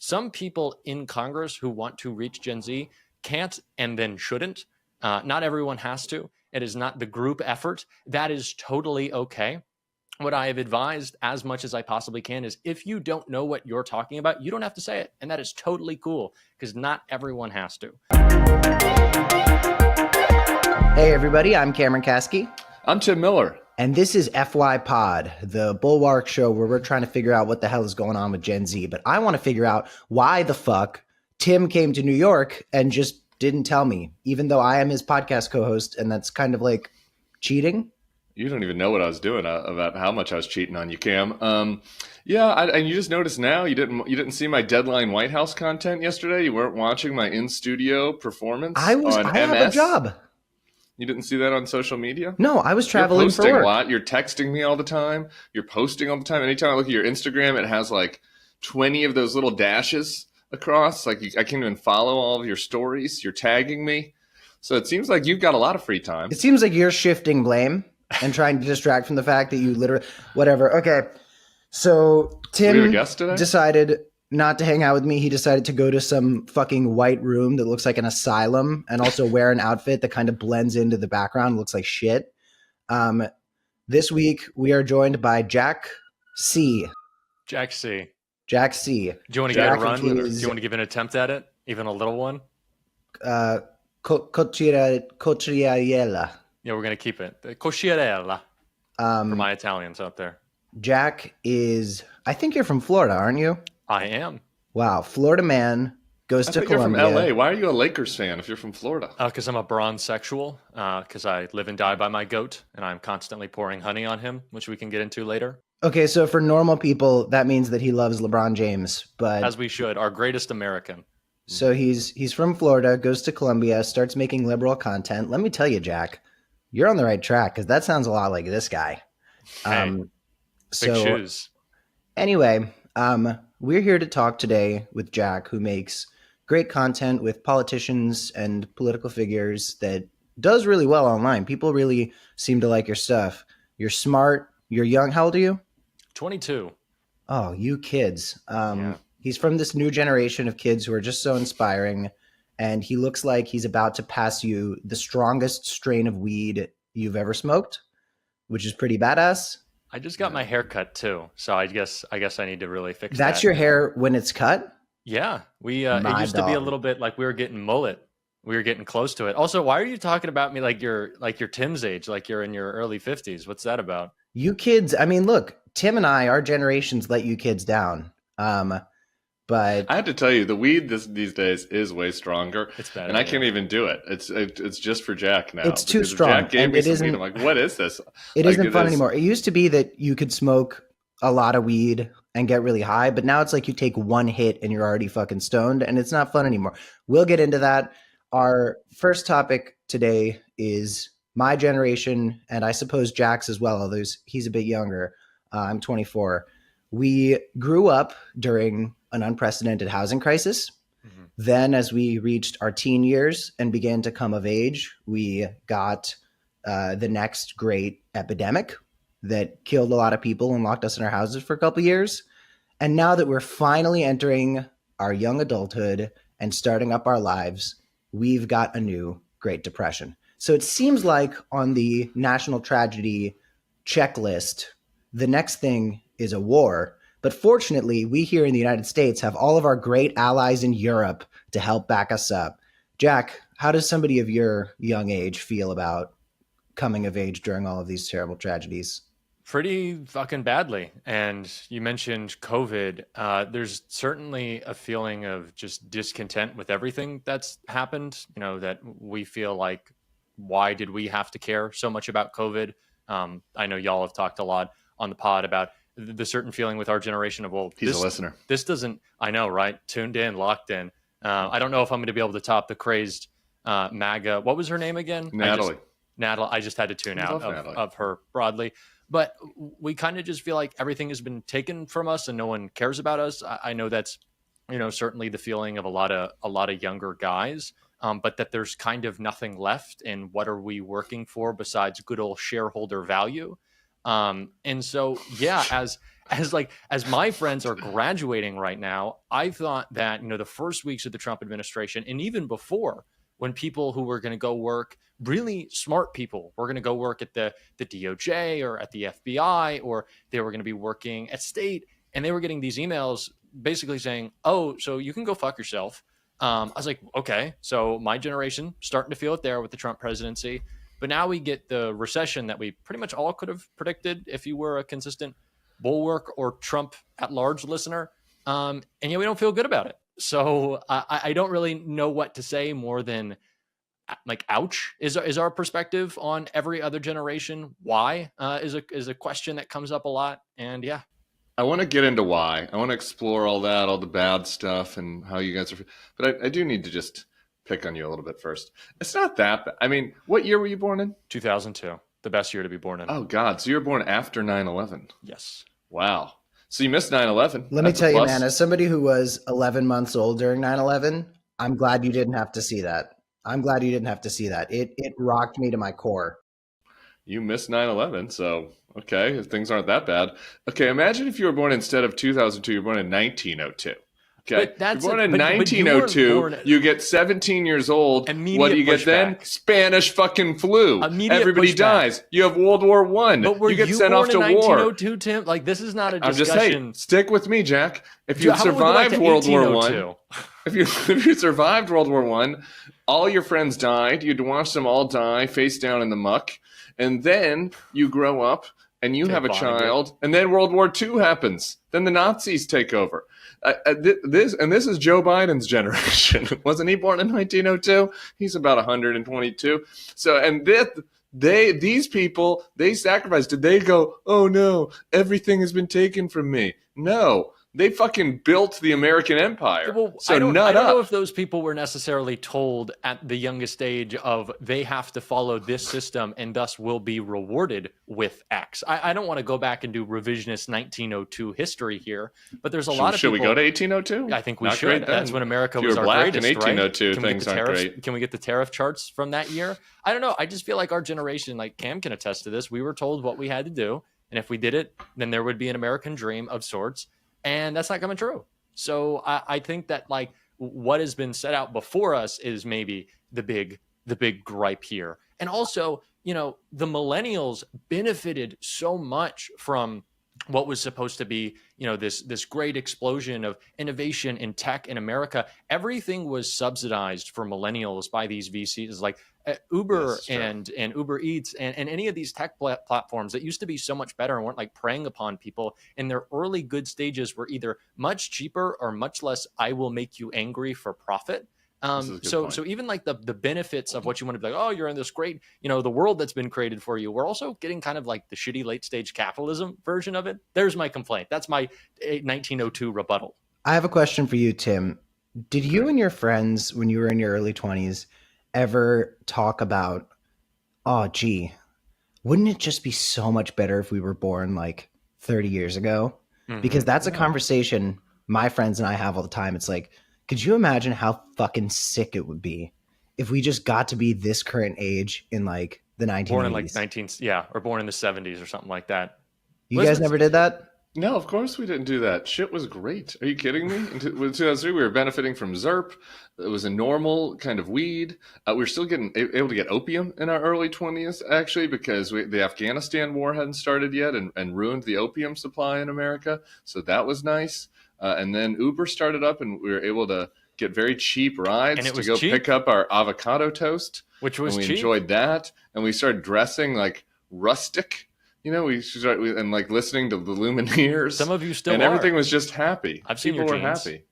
some people in Congress who want to reach Gen Z can't and then shouldn't. Not everyone has to. It is not the group effort. That is totally okay. What I have advised as much as I possibly can is if you don't know what you're talking about, you don't have to say it. And that is totally cool because not everyone has to. Hey, everybody. I'm Cameron Caskey. I'm Tim Miller. And this is FY Pod, the Bulwark show where we're trying to figure out what the hell is going on with Gen Z. But I want to figure out why the fuck Tim came to New York and just didn't tell me, even though I am his podcast co-host, and that's kind of like cheating. You don't even know what I was doing about how much I was cheating on you, Cam. And you just noticed now you didn't see my Deadline White House content yesterday. You weren't watching my in-studio performance. I have a job. You didn't see that on social media? No, I was traveling for work. You're posting a lot. You're texting me all the time. You're posting all the time. Anytime I look at your Instagram, it has like 20 of those little dashes across. Like I can't even follow all of your stories. You're tagging me. So it seems like you've got a lot of free time. It seems like you're shifting blame and trying to distract from the fact that you literally, whatever. Okay. So Tim decided not to hang out with me. He decided to go to some fucking white room that looks like an asylum and also wear an outfit that kind of blends into the background, looks like shit. This week we are joined by Jack C. Jack C. Jack C. Do you want to give it a run? Do you want to give an attempt at it? Even a little one? Cocchiarella. Yeah, we're going to keep it. Cocchiarella. For my Italians out there. Jack is, I think you're from Florida, aren't you? I am. Wow. Florida man goes to Colombia. You're from LA. Why are you a Lakers fan if you're from Florida? Because I'm a bronze sexual. Because I live and die by my goat. And I'm constantly pouring honey on him, which we can get into later. Okay, so for normal people, that means that he loves LeBron James. But as we should. Our greatest American. So he's from Florida, goes to Colombia, starts making liberal content. Let me tell you, Jack, you're on the right track because that sounds a lot like this guy. Hey, big shoes. Anyway, we're here to talk today with Jack, who makes great content with politicians and political figures that does really well online. People really seem to like your stuff. You're smart. You're young. How old are you? 22. Oh, you kids. He's from this new generation of kids who are just so inspiring. And he looks like he's about to pass you the strongest strain of weed you've ever smoked, which is pretty badass. I just got my hair cut too, so I guess I need to really fix that. That's your hair when it's cut? Yeah, it used to be a little bit like we were getting mullet. We were getting close to it. Also, why are you talking about me like you're Tim's age, like you're in your early 50s? What's that about? You kids, I mean, look, Tim and I, our generations let you kids down. But I have to tell you, the weed these days is way stronger. It's better, and I can't even do it. It's just for Jack now. It's too strong. Jack gave me some weed. I'm like, what is this? It isn't fun anymore. It used to be that you could smoke a lot of weed and get really high, but now it's like you take one hit and you're already fucking stoned, and it's not fun anymore. We'll get into that. Our first topic today is my generation, and I suppose Jack's as well, although he's a bit younger. I'm 24. We grew up during an unprecedented housing crisis. Mm-hmm. Then as we reached our teen years and began to come of age, we got the next great epidemic that killed a lot of people and locked us in our houses for a couple of years. And now that we're finally entering our young adulthood and starting up our lives, we've got a new Great Depression. So it seems like on the national tragedy checklist, the next thing is a war. But fortunately, we here in the United States have all of our great allies in Europe to help back us up. Jack, how does somebody of your young age feel about coming of age during all of these terrible tragedies? Pretty fucking badly. And you mentioned COVID. There's certainly a feeling of just discontent with everything that's happened, that we feel like, why did we have to care so much about COVID? I know y'all have talked a lot on the pod about the certain feeling with our generation of, well, he's a listener. This doesn't, I know, right? Tuned in, locked in. I don't know if I'm going to be able to top the crazed MAGA. What was her name again? Natalie. I just had to tune out of her broadly. But we kind of just feel like everything has been taken from us and no one cares about us. I know that's, certainly the feeling of a lot of younger guys. But that there's kind of nothing left. And what are we working for besides good old shareholder value? And so, yeah, as my friends are graduating right now, I thought that, the first weeks of the Trump administration, and even before, when people who were going to go work, really smart people were going to go work at the DOJ or at the FBI, or they were going to be working at state, and they were getting these emails basically saying, oh, so you can go fuck yourself. I was like, okay, so my generation starting to feel it there with the Trump presidency. But now we get the recession that we pretty much all could have predicted if you were a consistent Bulwark or Trump at large listener. And yet we don't feel good about it. So I don't really know what to say more than like, ouch, is our perspective on every other generation. Why is a question that comes up a lot. And yeah. I want to get into why. I want to explore all that, all the bad stuff and how you guys are. But I do need to just pick on you a little bit first. It's not that bad. I mean, what year were you born in? 2002. The best year to be born in. Oh, God. So you were born after 9/11. Yes. Wow. So you missed 9/11. Let me tell you, man, as somebody who was 11 months old during 9/11, I'm glad you didn't have to see that. It rocked me to my core. You missed 9/11. So, okay, things aren't that bad. Okay, imagine if you were born instead of 2002, you were born in 1902. Okay, you're born in 1902. You get 17 years old. What do you get then? Spanish fucking flu. Everybody dies. You have World War I. But were you get sent off to war. 1902, Tim? Like, this is not a discussion. I'm just, hey, stick with me, Jack. If you survived World War I, if you survived World War I, all your friends died. You'd watch them all die face down in the muck, and then you grow up and you have a child, and then World War II happens. Then the Nazis take over. This is Joe Biden's generation. Wasn't he born in 1902? He's about 122. So, and these people, they sacrificed. Did they go, oh no, everything has been taken from me? No. They fucking built the American empire. Well, so I don't know if those people were necessarily told at the youngest age of they have to follow this system and thus will be rewarded with X. I don't want to go back and do revisionist 1902 history here, but there's a lot of people. Should we go to 1802? I think we should. That's when America was our greatest, in 1802, right? things aren't great. Can we get the tariff charts from that year? I don't know. I just feel like our generation, like Cam can attest to this, we were told what we had to do, and if we did it, then there would be an American dream of sorts. And that's not coming true. So I think that, like, what has been set out before us is maybe the big gripe here. And also, the millennials benefited so much from what was supposed to be, this great explosion of innovation in tech in America. Everything was subsidized for millennials by these VCs, like Uber and Uber Eats and any of these tech platforms that used to be so much better and weren't like preying upon people in their early good stages were either much cheaper or much less I will make you angry for profit. So even like the benefits of what you want to be like, oh, you're in this great, the world that's been created for you. We're also getting kind of like the shitty late stage capitalism version of it. There's my complaint. That's my 1902 rebuttal. I have a question for you, Tim. Did you and your friends, when you were in your early 20s, ever talk about, oh, gee, wouldn't it just be so much better if we were born like 30 years ago? Mm-hmm. Because that's a conversation my friends and I have all the time. It's like, could you imagine how fucking sick it would be if we just got to be this current age in like the 1980s? Born in like or born in the 70s or something like that. You guys never did that? No, of course we didn't do that. Shit was great. Are you kidding me? In 2003, we were benefiting from Zerp. It was a normal kind of weed. We were still able to get opium in our early 20s, actually, because the Afghanistan war hadn't started yet and ruined the opium supply in America. So that was nice. And then Uber started up, and we were able to get very cheap rides to go pick up our avocado toast, which was cheap. And we enjoyed that. And we started dressing like rustic. We started and like listening to the Lumineers. Some of you still and are. Everything was just happy. I've seen people your were jeans. Happy.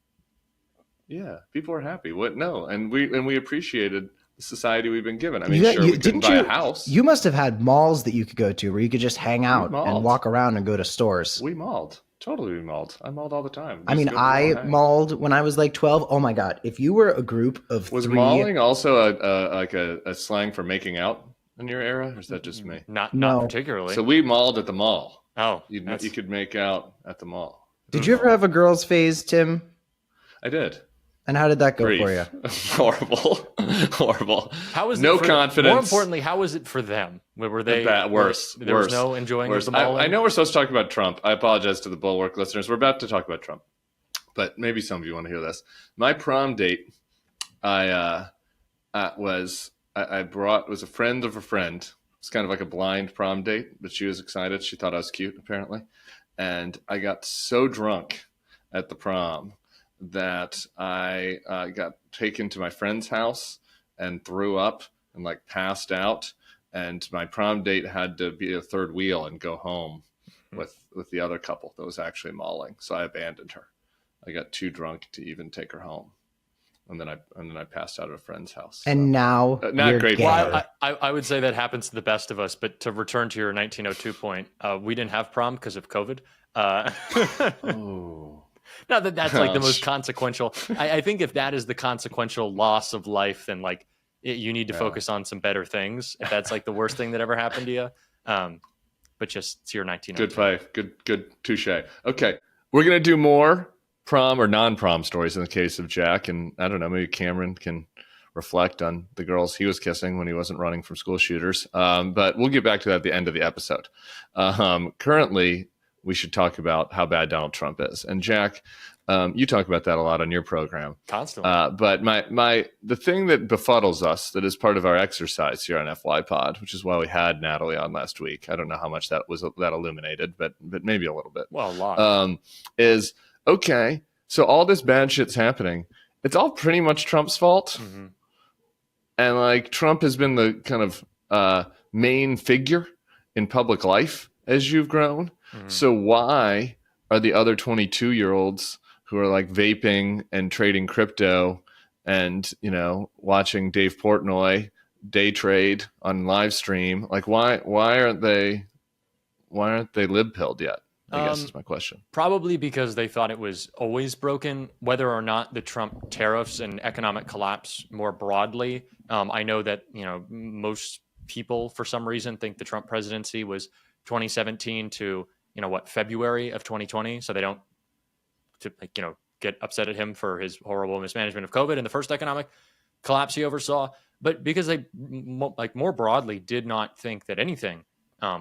Yeah, people were happy. What? No, and we appreciated the society we've been given. I mean, we couldn't buy a house. You must have had malls that you could go to where you could just hang out and walk around and go to stores. We mauled. Totally, we mauled. I mauled all the time. I mean, I mauled when I was like 12. Oh my God! If you were a group of was mauling also a slang for making out in your era, or is that just me? Not particularly. So we mauled at the mall. Oh, you could make out at the mall. Did you ever have a girls' phase, Tim? I did. And how did that go Brief. for you? Horrible. How was no it for, confidence? More importantly, how was it for them? Were they worse? There was no enjoying worse. of the mauling? I know we're supposed to talk about Trump. I apologize to the Bulwark listeners. We're about to talk about Trump, but maybe some of you want to hear this. My prom date, I was a friend of a friend. It's kind of like a blind prom date, but she was excited. She thought I was cute, apparently, and I got so drunk at the prom that I got taken to my friend's house and threw up and like passed out. And my prom date had to be a third wheel and go home with the other couple that was actually mauling. So I abandoned her. I got too drunk to even take her home. And then I passed out at a friend's house. And now not great. Well, I would say that happens to the best of us. But to return to your 1902 point, we didn't have prom because of COVID. Oh. No, that's like the most consequential. I think if that is the consequential loss of life, then like you need to focus on some better things. If that's like the worst thing that ever happened to you, but just to your 1902. Good play. Good touche. Okay, we're gonna do more prom or non-prom stories in the case of Jack, and I don't know, maybe Cameron can reflect on the girls he was kissing when he wasn't running from school shooters. But we'll get back to that at the end of the episode. Currently, we should talk about how bad Donald Trump is. And Jack, you talk about that a lot on your program. Constantly. But the thing that befuddles us, that is part of our exercise here on FY Pod, which is why we had Natalie on last week. I don't know how much that illuminated, but maybe a little bit. Well, a lot. Is okay. So all this bad shit's happening. It's all pretty much Trump's fault. Mm-hmm. And like Trump has been the kind of main figure in public life as you've grown. Mm-hmm. So why are the other 22-year-olds who are like vaping and trading crypto and, watching Dave Portnoy day trade on live stream? Like why aren't they lib pilled yet? I guess is my question. Probably because they thought it was always broken, whether or not the Trump tariffs and economic collapse more broadly. I know that, most people for some reason think the Trump presidency was 2017 to, February of 2020. So they don't, get upset at him for his horrible mismanagement of COVID and the first economic collapse he oversaw. But because they more broadly did not think that anything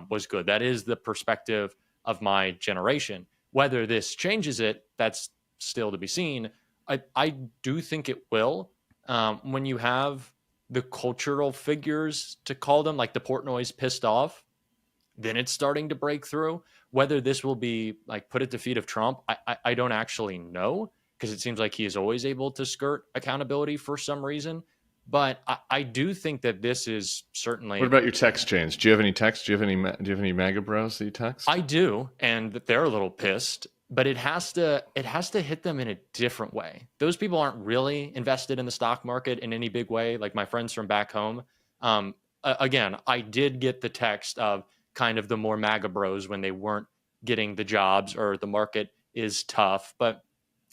was good. That is the perspective of my generation. Whether this changes it, that's still to be seen. I do think it will. When you have the cultural figures, to call them, like the Portnoy's pissed off, then it's starting to break through. Whether this will be like put at the feet of Trump, I don't actually know, because it seems like he is always able to skirt accountability for some reason. But I do think that this is certainly. What about your text chains? Do you have any text? Do you have any MAGA bros that you text? I do, and they're a little pissed. But it has to hit them in a different way. Those people aren't really invested in the stock market in any big way, like my friends from back home. Again, I did get the text of kind of the more MAGA bros when they weren't getting the jobs or the market is tough. But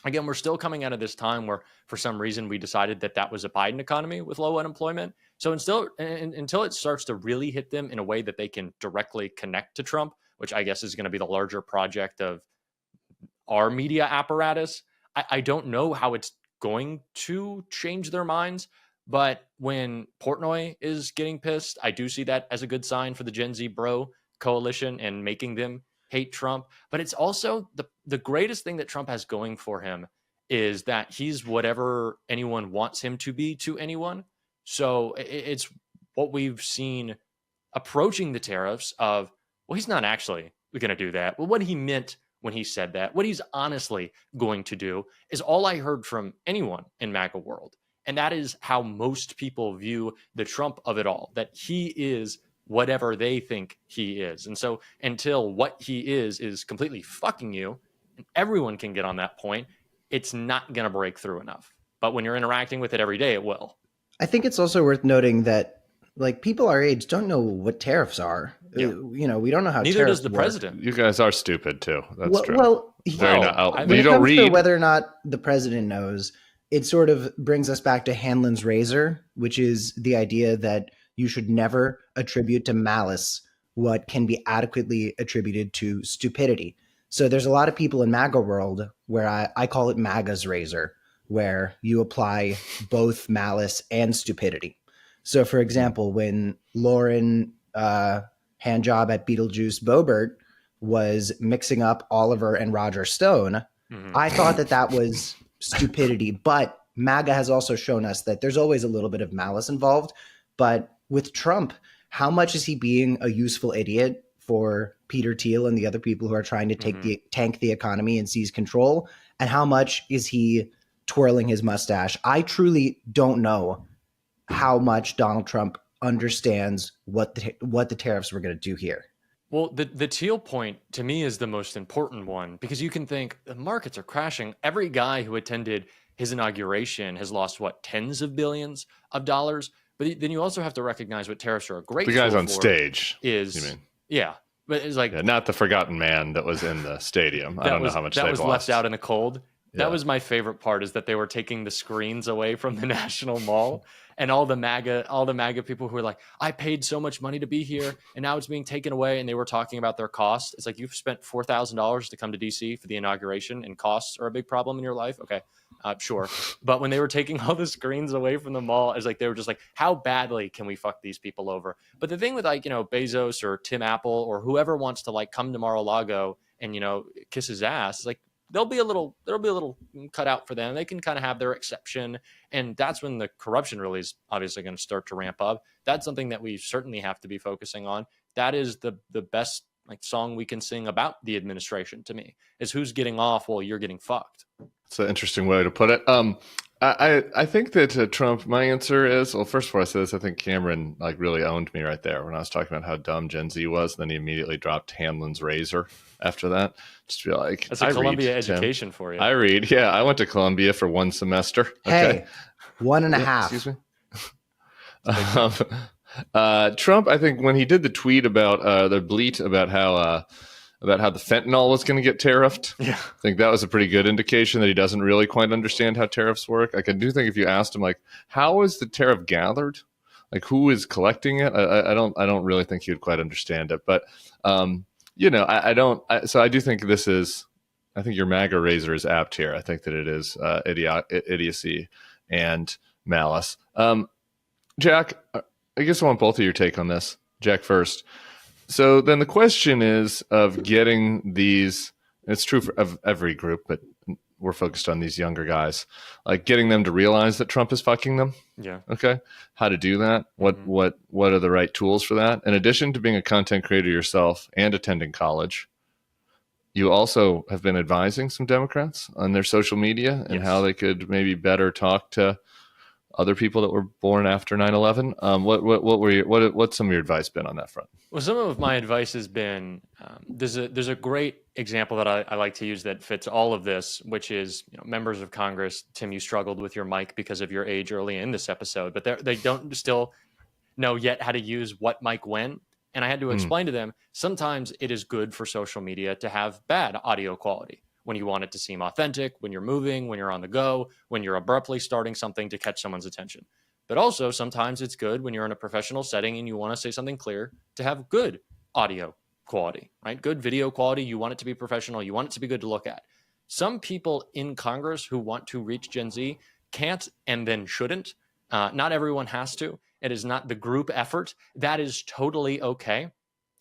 again, we're still coming out of this time where for some reason we decided that was a Biden economy with low unemployment. So until it starts to really hit them in a way that they can directly connect to Trump, which I guess is going to be the larger project of our media apparatus, I don't know how it's going to change their minds. But when Portnoy is getting pissed, I do see that as a good sign for the Gen Z bro coalition and making them hate Trump. But it's also the greatest thing that Trump has going for him is that he's whatever anyone wants him to be to anyone. So it's what we've seen approaching the tariffs of, well, he's not actually going to do that. Well, what he meant when he said that, what he's honestly going to do, is all I heard from anyone in MAGA world. And that is how most people view the Trump of it all, that he is whatever they think he is. And so until what he is completely fucking you, and everyone can get on that point, it's not going to break through enough. But when you're interacting with it every day, it will. I think it's also worth noting that like people our age don't know what tariffs are. Yeah. We don't know how. Neither does the president. You guys are stupid too. That's true. Well, when you don't read whether or not the president knows. It sort of brings us back to Hanlon's razor, which is the idea that you should never attribute to malice what can be adequately attributed to stupidity. So there's a lot of people in MAGA world where I call it MAGA's razor, where you apply both malice and stupidity. So, for example, when Lauren Handjob at Beetlejuice Bobert was mixing up Oliver and Roger Stone, I thought that was stupidity. But MAGA has also shown us that there's always a little bit of malice involved. But with Trump, how much is he being a useful idiot for Peter Thiel and the other people who are trying to tank the economy and seize control? And how much is he twirling his mustache? I truly don't know how much Donald Trump understands what the tariffs were going to do here. Well, the Thiel point to me is the most important one, because you can think the markets are crashing. Every guy who attended his inauguration has lost, what, tens of billions of dollars. But then you also have to recognize what tariffs are a great The guys tool on for stage, is, you mean? Yeah. But it's like, not the forgotten man that was in the stadium. I don't know how much that was lost. left out in the cold. Yeah. That was my favorite part, is that they were taking the screens away from the National Mall, and all the MAGA people who were like, I paid so much money to be here and now it's being taken away. And they were talking about their costs. It's like, you've spent $4,000 to come to DC for the inauguration, and costs are a big problem in your life. Okay. Sure. But when they were taking all the screens away from the mall, it's like, they were just like, how badly can we fuck these people over? But the thing with, like, Bezos or Tim Apple or whoever wants to, like, come to Mar-a-Lago and, kiss his ass, is like, there'll be a little cut out for them. They can kind of have their exception. And that's when the corruption really is obviously going to start to ramp up. That's something that we certainly have to be focusing on. That is the best, like, song we can sing about the administration, to me, is who's getting off while you're getting fucked. It's an interesting way to put it. I think that Trump, my answer is, well, first before I say this, I think Cameron, like, really owned me right there when I was talking about how dumb Gen Z was. And then he immediately dropped Hanlon's razor after that. Just to be like, that's a Columbia education for you. I read. Yeah, I went to Columbia for one semester. Okay. Hey, 1.5. Excuse me. Trump, I think when he did the tweet about the bleat about how the fentanyl was going to get tariffed. Yeah. I think that was a pretty good indication that he doesn't really quite understand how tariffs work. Like, I do think if you asked him, like, how is the tariff gathered? Like, who is collecting it? I don't really think he would quite understand it. But, I don't. So I do think I think your MAGA razor is apt here. I think that it is idiocy and malice. Jack, I guess I want both of your take on this. Jack first. So then the question is of getting these, it's true of every group, but we're focused on these younger guys, like getting them to realize that Trump is fucking them. Yeah. Okay. How to do that? What are the right tools for that? In addition to being a content creator yourself and attending college, you also have been advising some Democrats on their social media and how they could maybe better talk to other people that were born after 9/11. What's some of your advice been on that front? Well, some of my advice has been, there's a great example that I like to use that fits all of this, which is, members of Congress. Tim, you struggled with your mic because of your age early in this episode, but they don't still know yet how to use what mic when. And I had to explain to them, sometimes it is good for social media to have bad audio quality when you want it to seem authentic, when you're moving, when you're on the go, when you're abruptly starting something to catch someone's attention. But also sometimes it's good when you're in a professional setting and you want to say something clear to have good audio quality, right? Good video quality. You want it to be professional. You want it to be good to look at. Some people in Congress who want to reach Gen Z can't and then shouldn't. Not everyone has to. It is not the group effort. That is totally okay.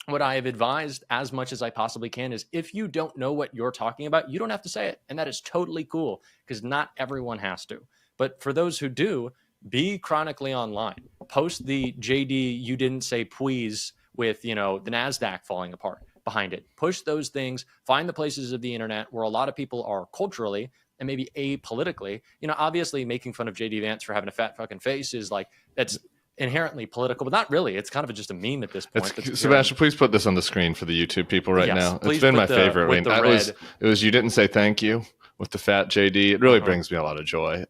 What I have advised as much as I possibly can is, if you don't know what you're talking about, you don't have to say it. And that is totally cool, because not everyone has to. But for those who do, be chronically online. Post the JD you didn't say please with, the NASDAQ falling apart behind it. Push those things. Find the places of the internet where a lot of people are culturally and maybe apolitically. Obviously making fun of JD Vance for having a fat fucking face is like, that's inherently political, but not really. It's kind of just a meme at this point. Sebastian, please put this on the screen for the YouTube people right now. It's been my favorite. It was you didn't say thank you with the fat JD. It really brings me a lot of joy.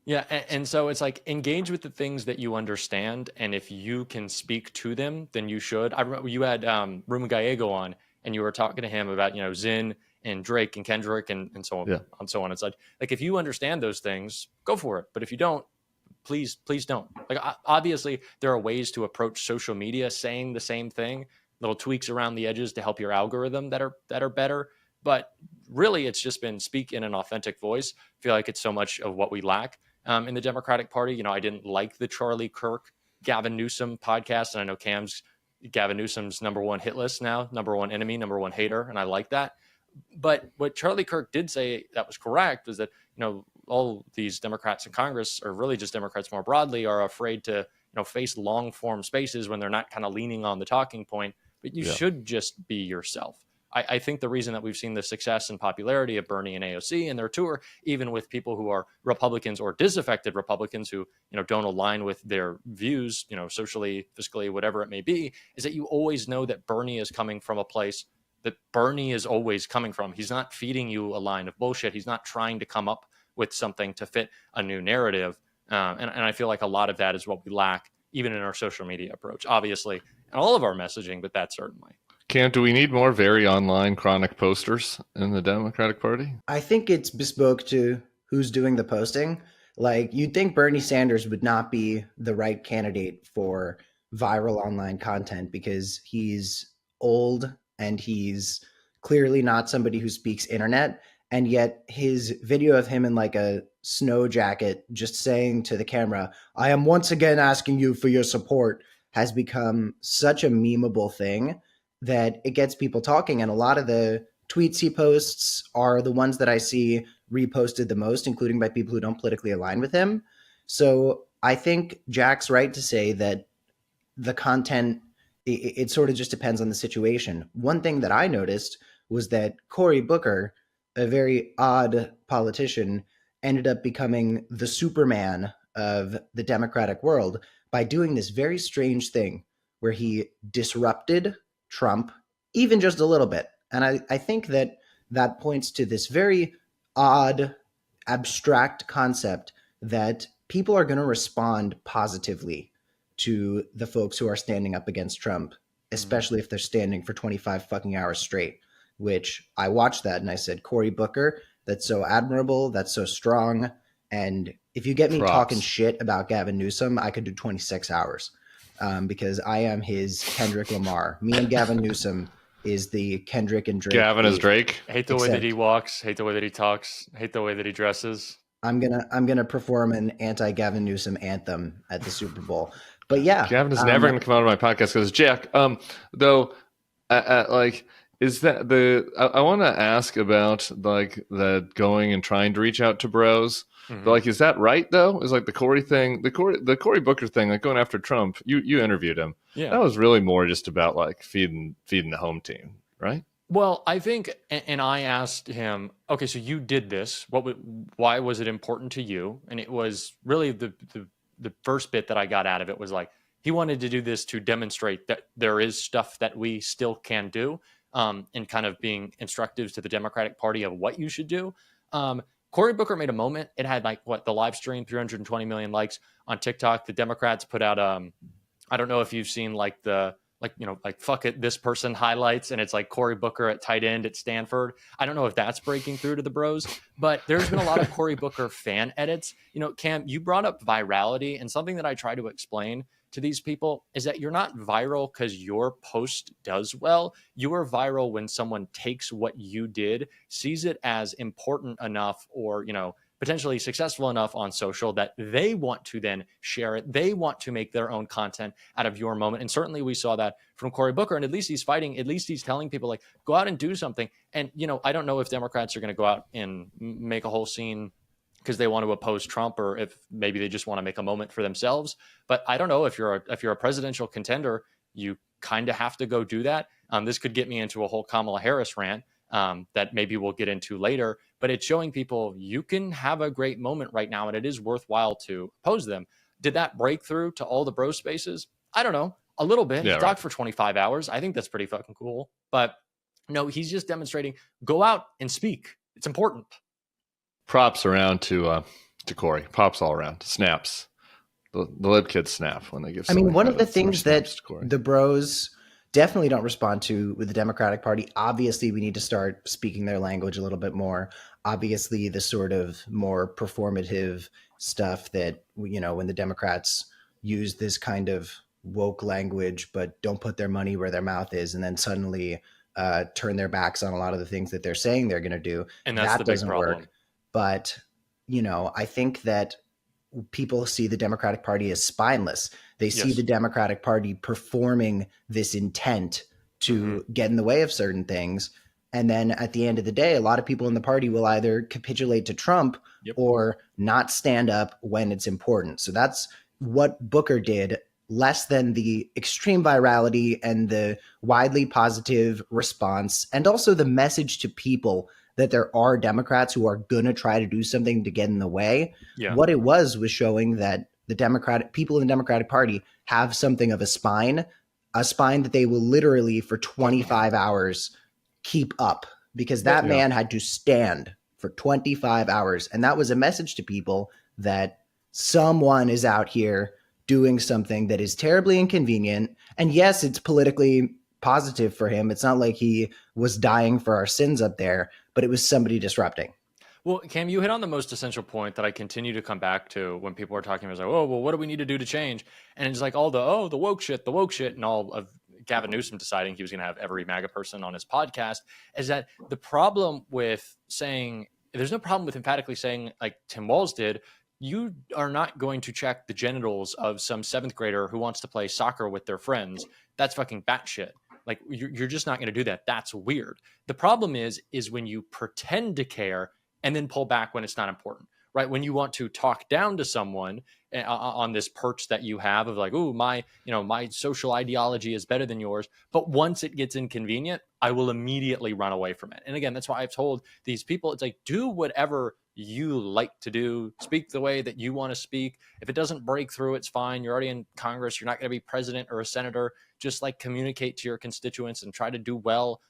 Yeah, and so it's like, engage with the things that you understand, and if you can speak to them, then you should. I remember you had Ruben Gallego on, and you were talking to him about Zyn and Drake and Kendrick and so on and so on and such. Like, if you understand those things, go for it. But if you don't, please don't. Like, obviously there are ways to approach social media saying the same thing, little tweaks around the edges to help your algorithm that are better. But really, it's just been speak in an authentic voice. I feel like it's so much of what we lack in the Democratic Party. I didn't like the Charlie Kirk, Gavin Newsom podcast, and I know Gavin Newsom's number one hit list now, number one enemy, number one hater, and I like that. But what Charlie Kirk did say that was correct was that, all these Democrats in Congress, or really just Democrats more broadly, are afraid to, face long form spaces when they're not kind of leaning on the talking point. But you should just be yourself. I think the reason that we've seen the success and popularity of Bernie and AOC and their tour, even with people who are Republicans or disaffected Republicans who, don't align with their views, socially, fiscally, whatever it may be, is that you always know that Bernie is coming from a place that Bernie is always coming from. He's not feeding you a line of bullshit. He's not trying to come up with something to fit a new narrative. And I feel like a lot of that is what we lack, even in our social media approach, obviously, and all of our messaging, but that certainly. Cam, do we need more very online chronic posters in the Democratic Party? I think it's bespoke to who's doing the posting. Like, you'd think Bernie Sanders would not be the right candidate for viral online content because he's old and he's clearly not somebody who speaks internet. And yet his video of him in like a snow jacket just saying to the camera, "I am once again asking you for your support," has become such a memeable thing that it gets people talking. And a lot of the tweets he posts are the ones that I see reposted the most, including by people who don't politically align with him. So I think Jack's right to say that the content, it sort of just depends on the situation. One thing that I noticed was that Cory Booker, a very odd politician, ended up becoming the Superman of the Democratic world by doing this very strange thing where he disrupted Trump even just a little bit. And I think that that points to this very odd, abstract concept that people are going to respond positively to the folks who are standing up against Trump, especially if they're standing for 25 fucking hours straight, which I watched that and I said, Cory Booker, that's so admirable. That's so strong. And if you get me talking shit about Gavin Newsom, I could do 26 hours because I am his Kendrick Lamar. Me and Gavin Newsom is the Kendrick and Drake. Gavin is Drake. Hate the way that he walks. Hate the way that he talks. Hate the way that he dresses. I'm gonna perform an anti-Gavin Newsom anthem at the Super Bowl. But yeah, Gavin is never going to come out of my podcast because Jack. Though, like, is that the? I want to ask about like the going and trying to reach out to bros. Mm-hmm. But like, is that right though? Is like the Cory thing, the Cory Booker thing, like going after Trump? You interviewed him. Yeah, that was really more just about like feeding the home team, right? Well, I think, and I asked him, okay, so you did this. Why was it important to you? And it was really the first bit that I got out of it was like, he wanted to do this to demonstrate that there is stuff that we still can do, and kind of being instructive to the Democratic Party of what you should do. Cory Booker made a moment. It had like the live stream, 320 million likes on TikTok. The Democrats put out, I don't know if you've seen like fuck it, this person highlights, and it's like Cory Booker at tight end at Stanford. I don't know if that's breaking through to the bros, but there's been a lot of Cory Booker fan edits. Cam, you brought up virality, and something that I try to explain to these people is that you're not viral because your post does well. You are viral when someone takes what you did, sees it as important enough or, potentially successful enough on social that they want to then share it. They want to make their own content out of your moment. And certainly we saw that from Cory Booker. And at least he's fighting, at least he's telling people like, go out and do something. And, I don't know if Democrats are going to go out and make a whole scene because they want to oppose Trump, or if maybe they just want to make a moment for themselves. But I don't know, if you're a presidential contender, you kind of have to go do that. This could get me into a whole Kamala Harris rant that maybe we'll get into later, but it's showing people you can have a great moment right now and it is worthwhile to oppose them. Did that break through to all the bro spaces? I don't know, a little bit. Yeah, he talked for 25 hours. I think that's pretty fucking cool, but no, he's just demonstrating, go out and speak. It's important. Props around to Cory. Props all around. Snaps. The lib kids snap when they give. I mean, one of the things that the bros definitely don't respond to with the Democratic Party. Obviously, we need to start speaking their language a little bit more. Obviously, the sort of more performative stuff that, when the Democrats use this kind of woke language, but don't put their money where their mouth is, and then suddenly turn their backs on a lot of the things that they're saying they're going to do. And that's That the big doesn't problem. work. But, I think that people see the Democratic Party as spineless. They see Yes. the Democratic Party performing this intent to get in the way of certain things. And then at the end of the day, a lot of people in the party will either capitulate to Trump or not stand up when it's important. So that's what Booker did, less than the extreme virality and the widely positive response, and also the message to people that there are Democrats who are going to try to do something to get in the way. Yeah. What it was showing that the Democratic people in the Democratic Party have something of a spine that they will literally for 25 hours keep up, because that man had to stand for 25 hours. And that was a message to people that someone is out here doing something that is terribly inconvenient. And yes, it's politically positive for him. It's not like he was dying for our sins up there, but it was somebody disrupting. Well, Cam, you hit on the most essential point that I continue to come back to when people are talking about, like, oh, well, what do we need to do to change? And it's like all the woke shit, and all of Gavin Newsom deciding he was going to have every MAGA person on his podcast, is that the problem with saying, there's no problem with emphatically saying, like Tim Walz did, you are not going to check the genitals of some 7th grader who wants to play soccer with their friends. That's fucking batshit. Like, you're just not going to do that. That's weird. The problem is when you pretend to care and then pull back when it's not important, right? When you want to talk down to someone on this perch that you have of like, oh, my social ideology is better than yours. But once it gets inconvenient, I will immediately run away from it. And again, that's why I've told these people, it's like, do whatever you like to do, speak the way that you want to speak. If it doesn't break through, it's fine. You're already in Congress. You're not going to be president or a senator. Just like communicate to your constituents and try to do well.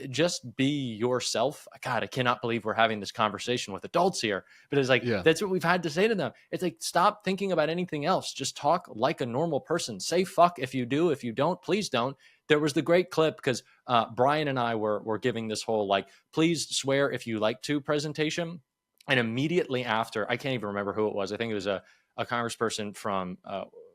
Just be yourself. God, I cannot believe we're having this conversation with adults here, but it's like, that's what we've had to say to them. It's like, stop thinking about anything else. Just talk like a normal person. Say fuck if you do. If you don't, please don't. There was the great clip because Brian and I were giving this whole, like, please swear if you like to presentation. And immediately after, I can't even remember who it was. I think it was a congressperson from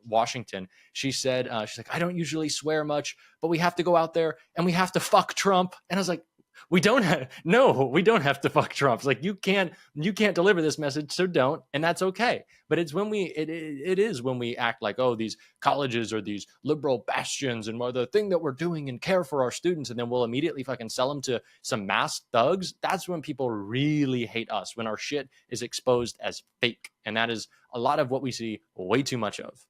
Washington. She said, she's like, I don't usually swear much, but we have to go out there and we have to fuck Trump. And I was like, we don't have to fuck Trump. It's like, you can't deliver this message, so don't, and that's okay. But it's when it is when we act like, oh, these colleges are these liberal bastions and the thing that we're doing and care for our students, and then we'll immediately fucking sell them to some masked thugs. That's when people really hate us, when our shit is exposed as fake. And that is a lot of what we see way too much of.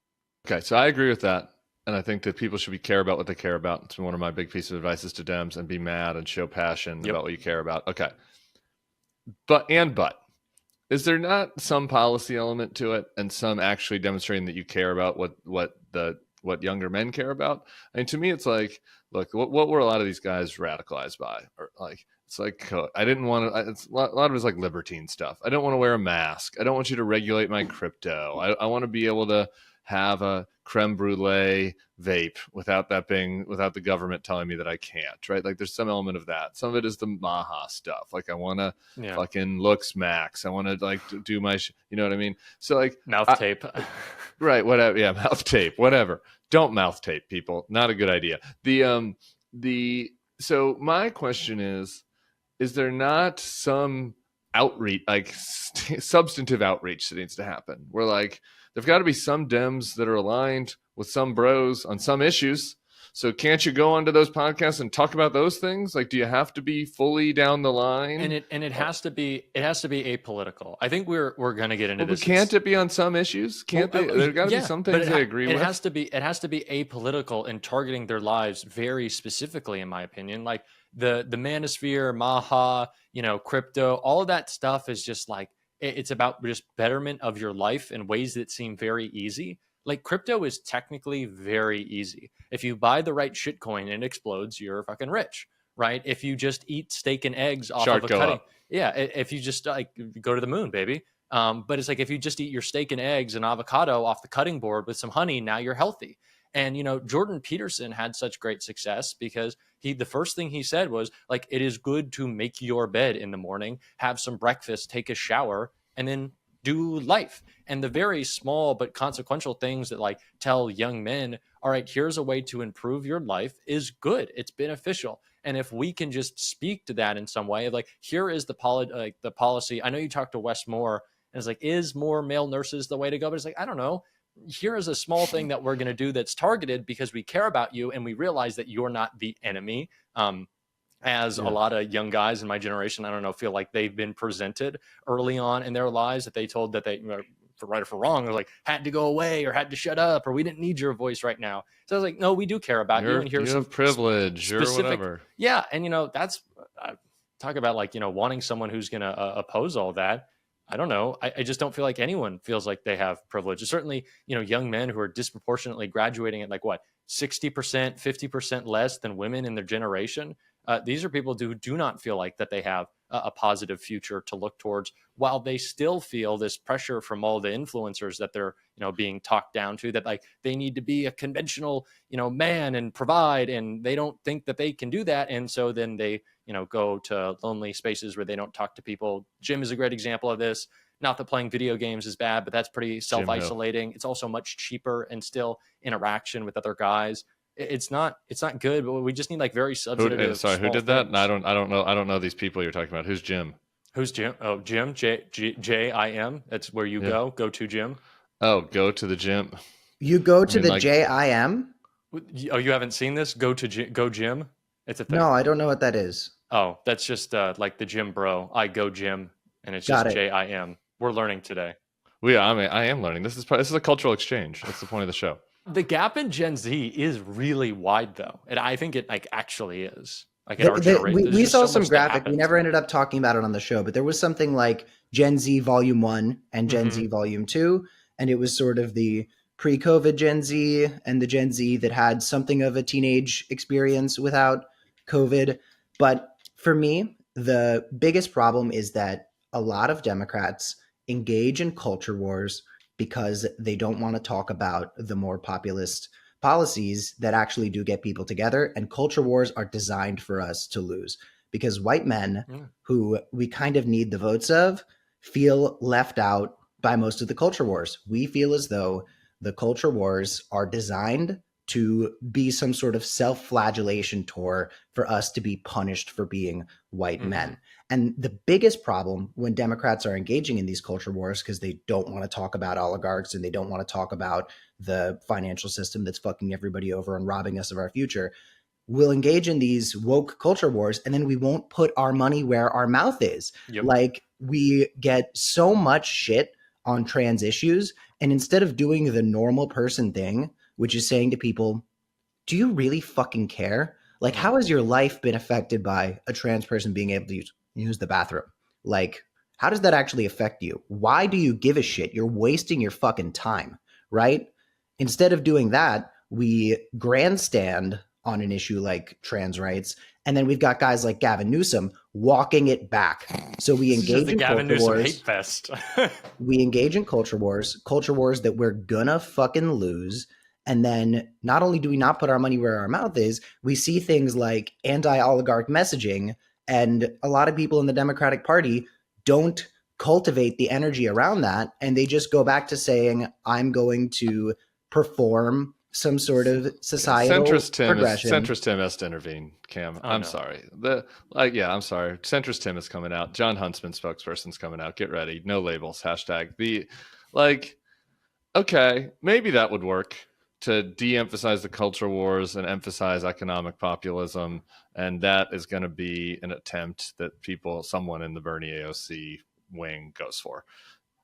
Okay, so I agree with that. And I think that people should care about what they care about. It's one of my big pieces of advice is to Dems, and be mad and show passion about what you care about. Okay. But is there not some policy element to it and some actually demonstrating that you care about what younger men care about? I mean, to me, it's like, look, what were a lot of these guys radicalized by? Or like, it's like, I didn't want to, it's a lot of it is like libertine stuff. I don't want to wear a mask. I don't want you to regulate my crypto. I want to be able to have a creme brulee vape without the government telling me that I can't, right? Like, there's some element of that. Some of it is the Maha stuff. Like, I want to fucking looks max. I want to like do my, you know what I mean? So like mouth tape, right? Whatever. Yeah. Mouth tape, whatever. Don't mouth tape, people. Not a good idea. So my question is there not some outreach, like substantive outreach that needs to happen where like, there've got to be some Dems that are aligned with some bros on some issues. So can't you go onto those podcasts and talk about those things? Like, do you have to be fully down the line? And it has to be apolitical. I think we're going to get into this. But can't it be on some issues? Can't they? There's got to be some things they agree with. It has to be apolitical and targeting their lives very specifically, in my opinion. Like the manosphere, Maha, crypto, all of that stuff is just like, it's about just betterment of your life in ways that seem very easy. Like, crypto is technically very easy. If you buy the right shitcoin and it explodes, you're fucking rich, right? If you just eat steak and eggs off of a cutting, if you just like go to the moon, baby. But it's like, if you just eat your steak and eggs and avocado off the cutting board with some honey, now you're healthy. And, Jordan Peterson had such great success because the first thing he said was like, it is good to make your bed in the morning, have some breakfast, take a shower, and then do life. And the very small but consequential things that like tell young men, all right, here's a way to improve your life is good. It's beneficial. And if we can just speak to that in some way, like here is the policy. I know you talked to Wes Moore, and it's like, is more male nurses the way to go? But it's like, I don't know. Here is a small thing that we're going to do that's targeted because we care about you and we realize that you're not the enemy. As a lot of young guys in my generation, I don't know, feel like they've been presented early on in their lives, that they told that they, for right or for wrong, they're like, had to go away or had to shut up, or we didn't need your voice right now. So I was like, no, we do care about you. And here's some privilege or whatever. Yeah. And, that's talk about like, wanting someone who's going to oppose all that. I don't know. I just don't feel like anyone feels like they have privilege. Certainly, young men who are disproportionately graduating at like what, 60%, 50% less than women in their generation. These are people who do not feel like that they have a positive future to look towards, while they still feel this pressure from all the influencers that they're, being talked down to, that like they need to be a conventional, man and provide, and they don't think that they can do that. And so then they, go to lonely spaces where they don't talk to people. Gym is a great example of this. Not that playing video games is bad, but that's pretty self-isolating. It's also much cheaper and still interaction with other guys. It's not good, but we just need like very substantive. Who did that? I don't know these people you're talking about. Who's Jim? Who's Jim? Oh, Jim, Jim. That's where you go to gym. Oh, go to the gym. You go to the JIM? Oh, you haven't seen this? Go gym. It's a thing. No, I don't know what that is. Oh, that's just like the gym bro. I go gym, and it's just JIM. We're learning today. I am learning. This is a cultural exchange. That's the point of the show. The gap in Gen Z is really wide, though, and I think it like actually is. Like in our generation, we saw some graphic. We never ended up talking about it on the show, but there was something like Gen Z Volume 1 and Gen Z Volume 2, and it was sort of the pre-COVID Gen Z and the Gen Z that had something of a teenage experience without COVID. But for me, the biggest problem is that a lot of Democrats engage in culture wars because they don't want to talk about the more populist policies that actually do get people together. And culture wars are designed for us to lose, because white men who we kind of need the votes of feel left out by most of the culture wars. We feel as though the culture wars are designed to be some sort of self-flagellation tour for us to be punished for being white men. And the biggest problem when Democrats are engaging in these culture wars, because they don't want to talk about oligarchs and they don't want to talk about the financial system that's fucking everybody over and robbing us of our future, we'll engage in these woke culture wars, and then we won't put our money where our mouth is. Yep. Like, we get so much shit on trans issues, and instead of doing the normal person thing, which is saying to people, do you really fucking care? Like, how has your life been affected by a trans person being able to use the bathroom? Like, how does that actually affect you? Why do you give a shit? You're wasting your fucking time, right? Instead of doing that, we grandstand on an issue like trans rights, and then we've got guys like Gavin Newsom walking it back. So we engage in culture wars. Hate fest. We engage in culture wars that we're gonna fucking lose. And then not only do we not put our money where our mouth is, we see things like anti-oligarch messaging, and a lot of people in the Democratic Party don't cultivate the energy around that, and they just go back to saying, I'm going to perform some sort of societal progression. Centrist Tim has to intervene, Cam. I'm sorry. I'm sorry. Centrist Tim is coming out. John Huntsman, spokesperson's coming out. Get ready. No labels. Hashtag. Okay, maybe that would work, to de-emphasize the culture wars and emphasize economic populism. And that is going to be an attempt that someone in the Bernie AOC wing goes for.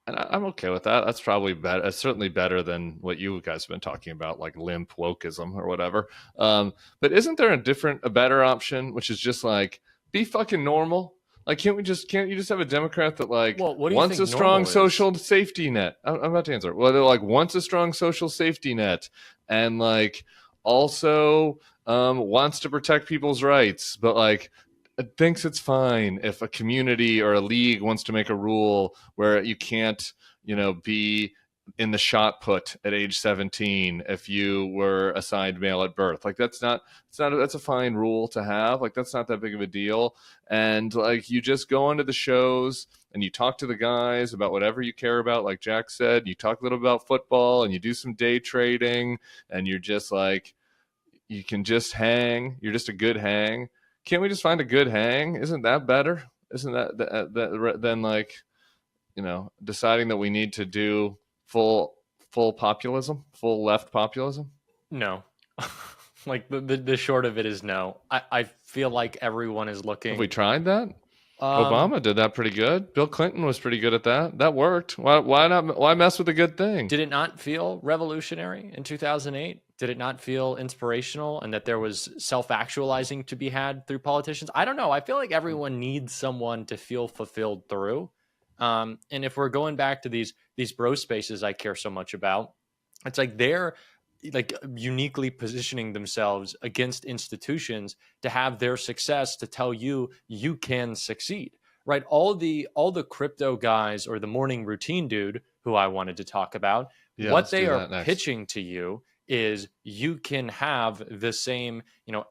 And I'm okay with that. That's probably better. It's certainly better than what you guys have been talking about, like limp wokeism or whatever. But isn't there a better option, which is just like, be fucking normal? Like, can't you just have a Democrat that wants a strong social safety net? I'm about to answer. Well, they're like, wants a strong social safety net, and also wants to protect people's rights, but thinks it's fine if a community or a league wants to make a rule where you can't, be in the shot put at age 17 if you were assigned male at birth. That's a fine rule to have. That's not that big of a deal. And you just go onto the shows and you talk to the guys about whatever you care about. Like Jack said, you talk a little about football and you do some day trading, and you're just you can just hang. You're just a good hang. Can't we just find a good hang? Isn't that better? Isn't that than like, deciding that we need to do full populism, full left populism? No. Like the short of it is no. I feel like everyone is looking. Have we tried that? Obama did that pretty good. Bill Clinton was pretty good at that. That worked. Why not? Why mess with a good thing? Did it not feel revolutionary in 2008? Did it not feel inspirational and that there was self-actualizing to be had through politicians? I don't know. I feel like everyone needs someone to feel fulfilled through. And if we're going back to these bro spaces I care so much about, it's like they're like uniquely positioning themselves against institutions to have their success to tell you can succeed, right? All the crypto guys or the morning routine dude who I wanted to talk about, what they are pitching to you is you can have the same,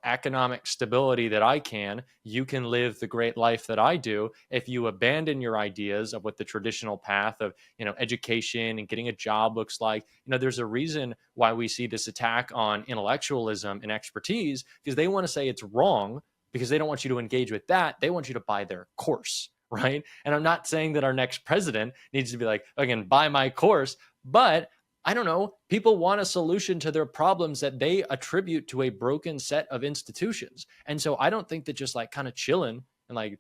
economic stability that I can. You can live the great life that I do if you abandon your ideas of what the traditional path of, education and getting a job looks like. There's a reason why we see this attack on intellectualism and expertise, because they want to say it's wrong because they don't want you to engage with that. They want you to buy their course, right? And I'm not saying that our next president needs to be like, again, buy my course, but I don't know, people want a solution to their problems that they attribute to a broken set of institutions. And so I don't think that just like kind of chilling and like,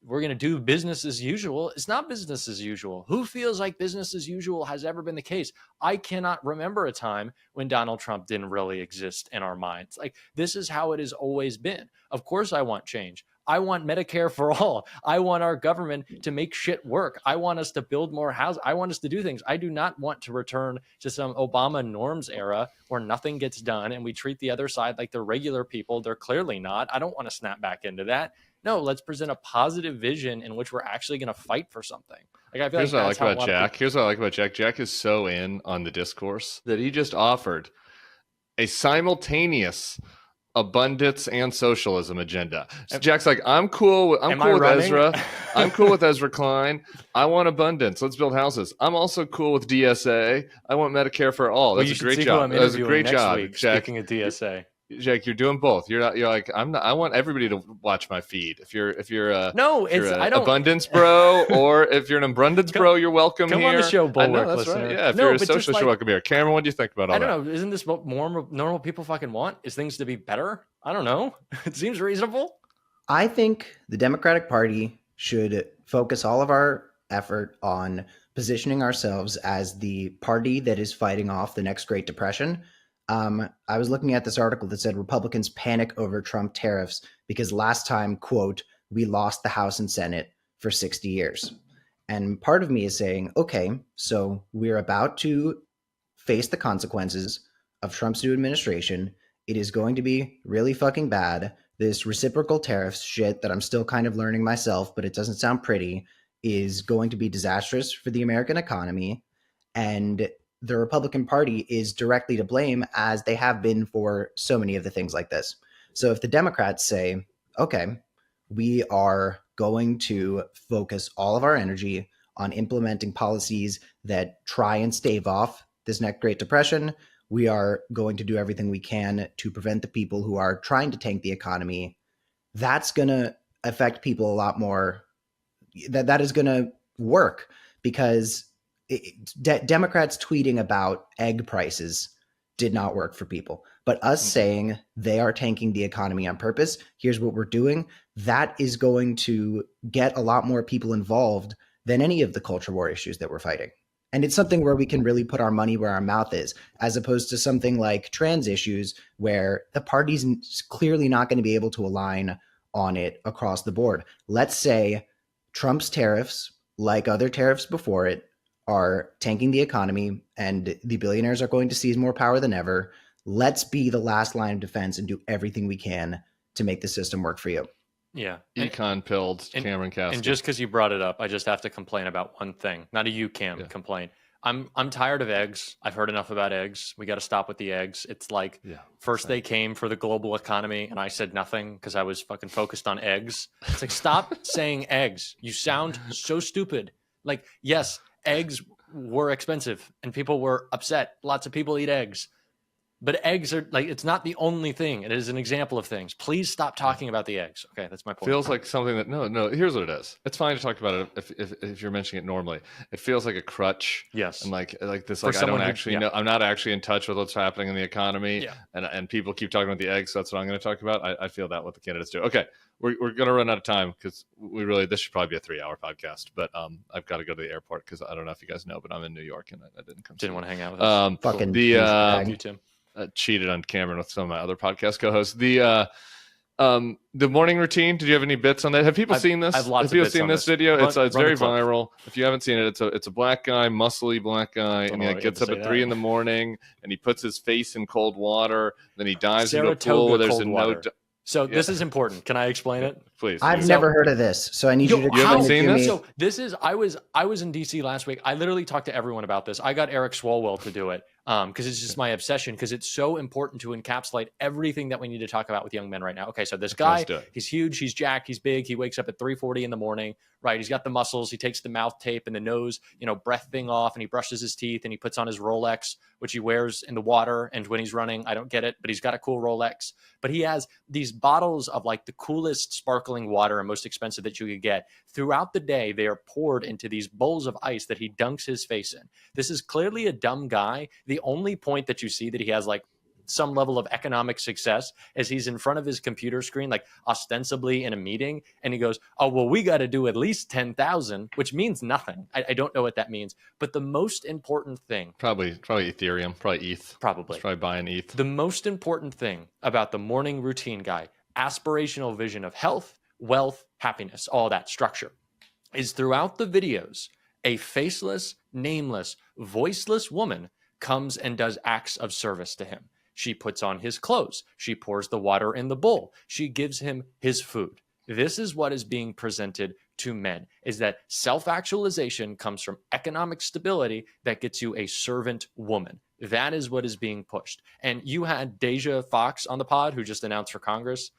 we're going to do business as usual. It's not business as usual. Who feels like business as usual has ever been the case? I cannot remember a time when Donald Trump didn't really exist in our minds. Like, this is how it has always been. Of course, I want change. I want Medicare for all. I want our government to make shit work. I want us to build more houses. I want us to do things. I do not want to return to some Obama norms era where nothing gets done and we treat the other side like they're regular people. They're clearly not. I don't want to snap back into that. No, let's present a positive vision in which we're actually going to fight for something. Like, I feel Here's what I like about Jack. Here's what I like about Jack. Jack is so in on the discourse that he just offered a simultaneous abundance and socialism agenda. So Jack's like, I'm cool with Ezra. I'm cool with Ezra Klein. I want abundance. Let's build houses. I'm also cool with DSA. I want Medicare for all. That's a great job. That's a great job, Jack. Speaking of DSA. Jack, you're doing both. You're like, I'm not. I want everybody to watch my feed. If you're an abundance bro, or if you're an abundance bro, you're welcome come here. on the show, Bulwark, that's listener. Right. Yeah, if you're a socialist, you're welcome here. Cameron, what do you think about all that? I don't know. Isn't this what more normal people fucking want? Is things to be better? I don't know. It seems reasonable. I think the Democratic Party should focus all of our effort on positioning ourselves as the party that is fighting off the next Great Depression. I was looking at this article that said Republicans panic over Trump tariffs because last time, quote, we lost the House and Senate for 60 years. And part of me is saying, okay, so we're about to face the consequences of Trump's new administration. It is going to be really fucking bad. This reciprocal tariffs shit that I'm still kind of learning myself, but it doesn't sound pretty, is going to be disastrous for the American economy. And the Republican Party is directly to blame, as they have been for so many of the things like this. So if the Democrats say, okay, we are going to focus all of our energy on implementing policies that try and stave off this next Great Depression, we are going to do everything we can to prevent the people who are trying to tank the economy, that's going to affect people a lot more. That is going to work because Democrats tweeting about egg prices did not work for people. But us saying they are tanking the economy on purpose, here's what we're doing, that is going to get a lot more people involved than any of the culture war issues that we're fighting. And it's something where we can really put our money where our mouth is, as opposed to something like trans issues where the party's clearly not going to be able to align on it across the board. Let's say Trump's tariffs, like other tariffs before it, are tanking the economy and the billionaires are going to seize more power than ever. Let's be the last line of defense and do everything we can to make the system work for you. Yeah. Econ pilled Cameron Cassidy. And just because you brought it up, I just have to complain about one thing. Not a you, Cam, complaint. I'm tired of eggs. I've heard enough about eggs. We got to stop with the eggs. It's like first they came for the global economy and I said nothing because I was fucking focused on eggs. It's like, stop saying eggs. You sound so stupid. Like, yes, eggs were expensive and people were upset. Lots of people eat eggs. But eggs are like, it's not the only thing. It is an example of things. Please stop talking about the eggs. Okay, that's my point. Feels like something that no. Here's what it is. It's fine to talk about it if you're mentioning it normally. It feels like a crutch. Yes. And like this, For like I don't someone who- actually yeah. know. I'm not actually in touch with what's happening in the economy. Yeah. And people keep talking about the eggs. So that's what I'm going to talk about. I feel that what the candidates do. Okay, we're going to run out of time because this should probably be a 3-hour podcast. But I've got to go to the airport because I don't know if you guys know, but I'm in New York and I didn't come. Didn't want to hang out with us. Fucking You, Tim. Cheated on Cameron with some of my other podcast co-hosts. The morning routine. Did you have any bits on that? Have people seen this? I've lots have of people bits seen on this this. video? Run It's the very clip. viral. If you haven't seen it, it's a black guy, muscly black guy, Don't and know he what you gets have up to at say 3 that. in the morning and he puts his face in cold water. Then he dives into a Saratoga pool where there's cold a water. no. So this is important. Can I explain it? Please. I've never heard of this, so I need you to You haven't explain it seen to this? me. So this is I was in DC last week. I literally talked to everyone about this. I got Eric Swalwell to do it because it's just my obsession because it's so important to encapsulate everything that we need to talk about with young men right now. Okay, so this guy, let's do it. he's huge, he's jacked, he's big. He wakes up at 3:40 in the morning, right? He's got the muscles. He takes the mouth tape and the nose, breath thing off, and he brushes his teeth and he puts on his Rolex, which he wears in the water and when he's running. I don't get it, but he's got a cool Rolex. But he has these bottles of like the coolest sparkling water and most expensive that you could get. Throughout the day, they are poured into these bowls of ice that he dunks his face in. This is clearly a dumb guy. The only point that you see that he has like some level of economic success is he's in front of his computer screen, like ostensibly in a meeting, and he goes, "Oh, well, we got to do at least 10,000," which means nothing. I don't know what that means. But the most important thing, Probably Ethereum, probably ETH. probably, Let's try buying ETH. the most important thing about the morning routine guy, aspirational vision of health, wealth, happiness, all that structure, is throughout the videos, a faceless, nameless, voiceless woman comes and does acts of service to him. She puts on his clothes. She pours the water in the bowl. She gives him his food. This is what is being presented to men, is that self-actualization comes from economic stability that gets you a servant woman. That is what is being pushed. And you had Deja Fox on the pod who just announced for Congress.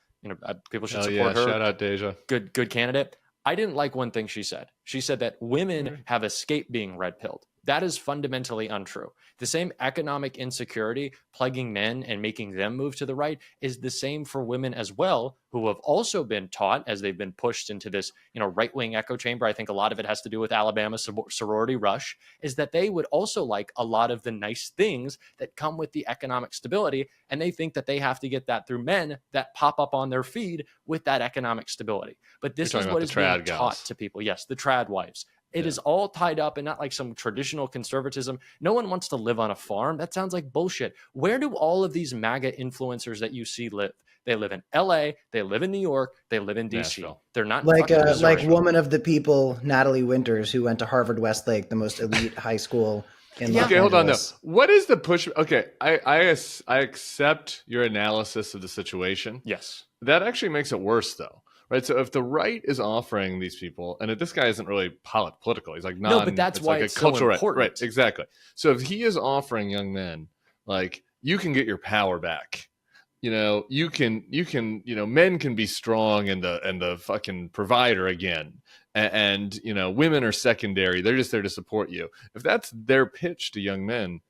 People should support her. Shout out Deja. Good candidate. I didn't like one thing she said. She said that women have escaped being red pilled. That is fundamentally untrue. The same economic insecurity plaguing men and making them move to the right is the same for women as well, who have also been taught as they've been pushed into this, right-wing echo chamber. I think a lot of it has to do with Alabama's sorority rush, is that they would also like a lot of the nice things that come with the economic stability. And they think that they have to get that through men that pop up on their feed with that economic stability. But this is what is being taught to people. Yes, the trad wives. It is all tied up and not like some traditional conservatism. No one wants to live on a farm. That sounds like bullshit. Where do all of these MAGA influencers that you see live? They live in LA, they live in New York, they live in DC. Nashville. They're not like fucking woman of the people, Natalie Winters, who went to Harvard Westlake, the most elite high school in Los Okay, hold on. Angeles. Though, what is the push? Okay, I accept your analysis of the situation. Yes. That actually makes it worse, though. Right, so if the right is offering these people, and if this guy isn't really political, he's like No, but that's why it's so important. Right, exactly. So if he is offering young men, like, you can get your power back, you can, men can be strong and the fucking provider again, and women are secondary. They're just there to support you. If that's their pitch to young men,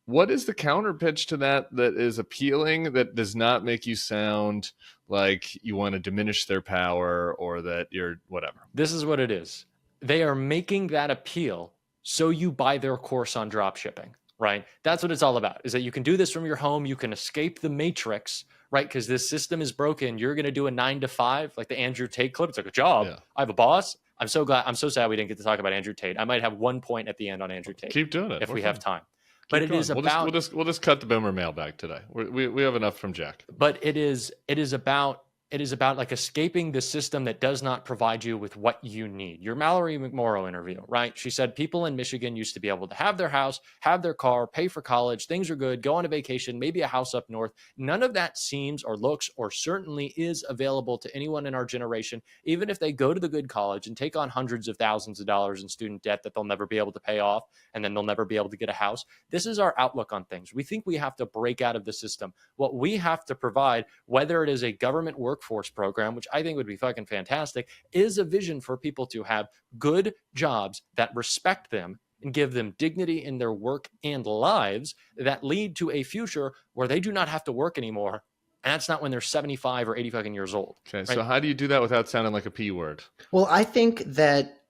what is the counter pitch to that is appealing, that does not make you sound like you want to diminish their power or that you're whatever? This is what it is. They are making that appeal so you buy their course on drop shipping, right? That's what it's all about, is that you can do this from your home. You can escape the matrix, right? Because this system is broken. You're going to do a 9 to 5, like the Andrew Tate clip. It's like a job. Yeah. I have a boss. I'm so sad we didn't get to talk about Andrew Tate. I might have one point at the end on Andrew Tate. Keep doing it if we have time. But it going. is about. We'll just cut the boomer mailbag today. We have enough from Jack. But it is about like escaping the system that does not provide you with what you need. Your Mallory McMorrow interview, right? She said people in Michigan used to be able to have their house, have their car, pay for college, things are good, go on a vacation, maybe a house up north. None of that seems or looks or certainly is available to anyone in our generation, even if they go to the good college and take on hundreds of thousands of dollars in student debt that they'll never be able to pay off, and then they'll never be able to get a house. This is our outlook on things. We think we have to break out of the system. What we have to provide, whether it is a government workforce program, which I think would be fucking fantastic, is a vision for people to have good jobs that respect them and give them dignity in their work and lives that lead to a future where they do not have to work anymore. And that's not when they're 75 or 80 fucking years old. Okay, right? so how do you do that without sounding like a P word? Well, I think that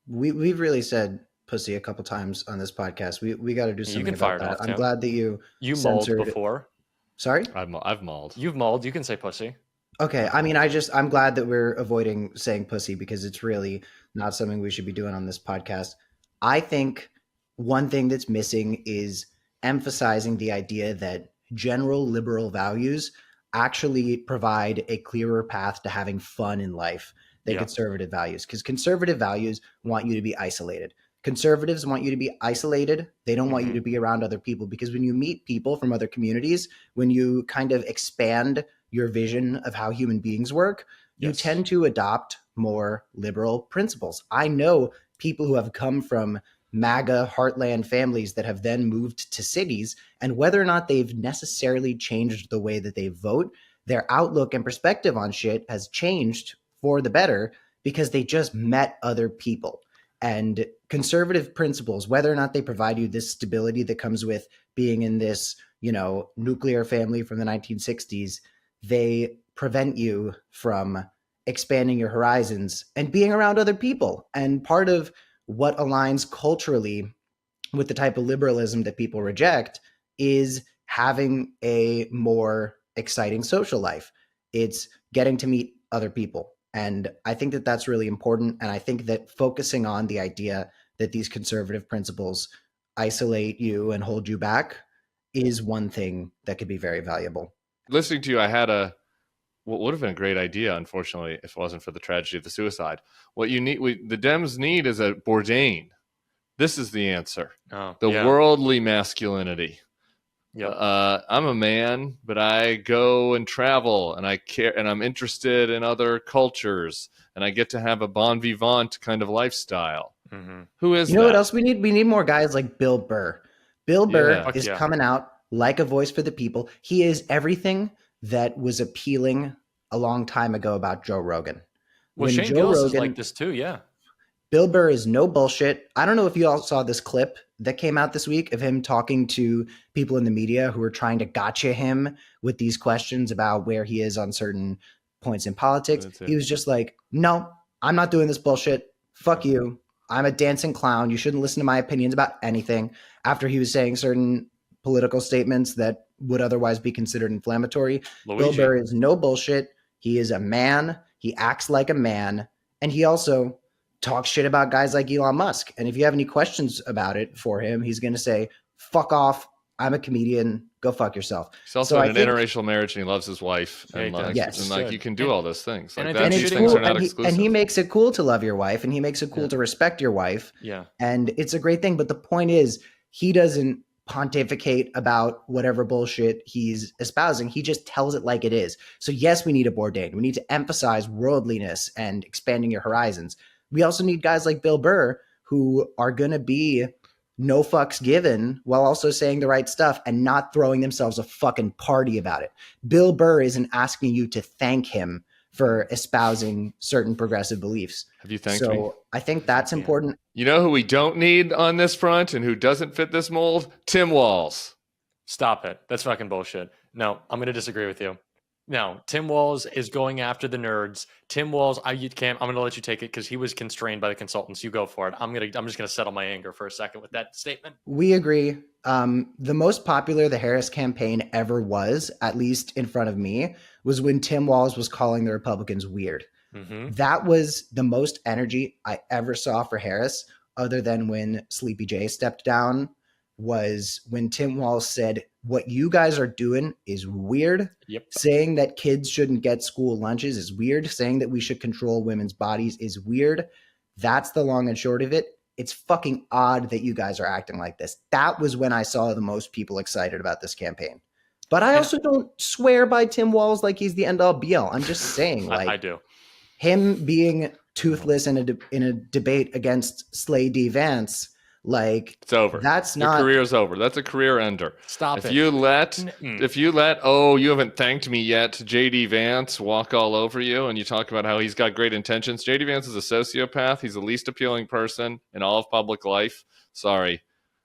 we've really said pussy a couple times on this podcast. We got to do something can about fire it that. off, I'm Tim. glad that you mauled censored. before. Sorry? I've mauled. You've mauled. You can say pussy. Okay. I mean, I'm glad that we're avoiding saying pussy because it's really not something we should be doing on this podcast. I think one thing that's missing is emphasizing the idea that general liberal values actually provide a clearer path to having fun in life than conservative values. Because conservative values want you to be isolated. Conservatives want you to be isolated. They don't want you to be around other people, because when you meet people from other communities, when you kind of expand your vision of how human beings work, you tend to adopt more liberal principles. I know people who have come from MAGA heartland families that have then moved to cities, and whether or not they've necessarily changed the way that they vote, their outlook and perspective on shit has changed for the better because they just met other people. And conservative principles, whether or not they provide you this stability that comes with being in this, nuclear family from the 1960s, they prevent you from expanding your horizons and being around other people. And part of what aligns culturally with the type of liberalism that people reject is having a more exciting social life. It's getting to meet other people. And I think that that's really important. And I think that focusing on the idea that these conservative principles isolate you and hold you back is one thing that could be very valuable. Listening to you, I had what would have been a great idea, unfortunately, if it wasn't for the tragedy of the suicide. What you need, the Dems need is a Bourdain. This is the answer. Worldly masculinity. I'm a man, but I go and travel, and I care, and I'm interested in other cultures, and I get to have a bon vivant kind of lifestyle. Who is that? What else we need? We need more guys like Bill Burr. Bill Burr is coming out like a voice for the people. He is everything that was appealing a long time ago about Joe Rogan. Well, Shane Gillis is like this too, Bill Burr is no bullshit. I don't know if you all saw this clip that came out this week of him talking to people in the media who were trying to gotcha him with these questions about where he is on certain points in politics. He was just like, no, I'm not doing this bullshit. Fuck you. I'm a dancing clown. You shouldn't listen to my opinions about anything. After he was saying certain political statements that would otherwise be considered inflammatory. Bill Burr is no bullshit. He is a man. He acts like a man. And he also talks shit about guys like Elon Musk. And if you have any questions about it for him, he's going to say, fuck off. I'm a comedian. Go fuck yourself. He's also in an interracial marriage, and he loves his wife. And you can do all those things. Like and these things are not exclusive. And he makes it cool to love your wife, and he makes it cool to respect your wife. Yeah. And it's a great thing. But the point is, he doesn't pontificate about whatever bullshit he's espousing. He just tells it like it is. So yes, we need a Bourdain. We need to emphasize worldliness and expanding your horizons. We also need guys like Bill Burr who are going to be no fucks given while also saying the right stuff and not throwing themselves a fucking party about it. Bill Burr isn't asking you to thank him for espousing certain progressive beliefs. Have you thanked me? So I think that's important. You know who we don't need on this front and who doesn't fit this mold? Tim Walz. Stop it. That's fucking bullshit. No, I'm going to disagree with you. No, Tim Walz is going after the nerds. Tim Walz, I'm going to let you take it because he was constrained by the consultants. You go for it. I'm just going to settle my anger for a second with that statement. We agree. The most popular the Harris campaign ever was, at least in front of me, was when Tim Walz was calling the Republicans weird. Mm-hmm. That was the most energy I ever saw for Harris, other than when Sleepy J stepped down, was when Tim Walz said, what you guys are doing is weird. Yep. Saying that kids shouldn't get school lunches is weird. Saying that we should control women's bodies is weird. That's the long and short of it. It's fucking odd that you guys are acting like this. That was when I saw the most people excited about this campaign. But I also don't swear by Tim Walz like he's the end all be all. I'm just saying, like, I do. Him being toothless in a debate against Slay D. Vance Like, It's over. that's Your not. career's over. That's a career ender. Stop If it. you let oh, you haven't thanked me yet, JD Vance walk all over you and you talk about how he's got great intentions. JD Vance is a sociopath. He's the least appealing person in all of public life. Sorry.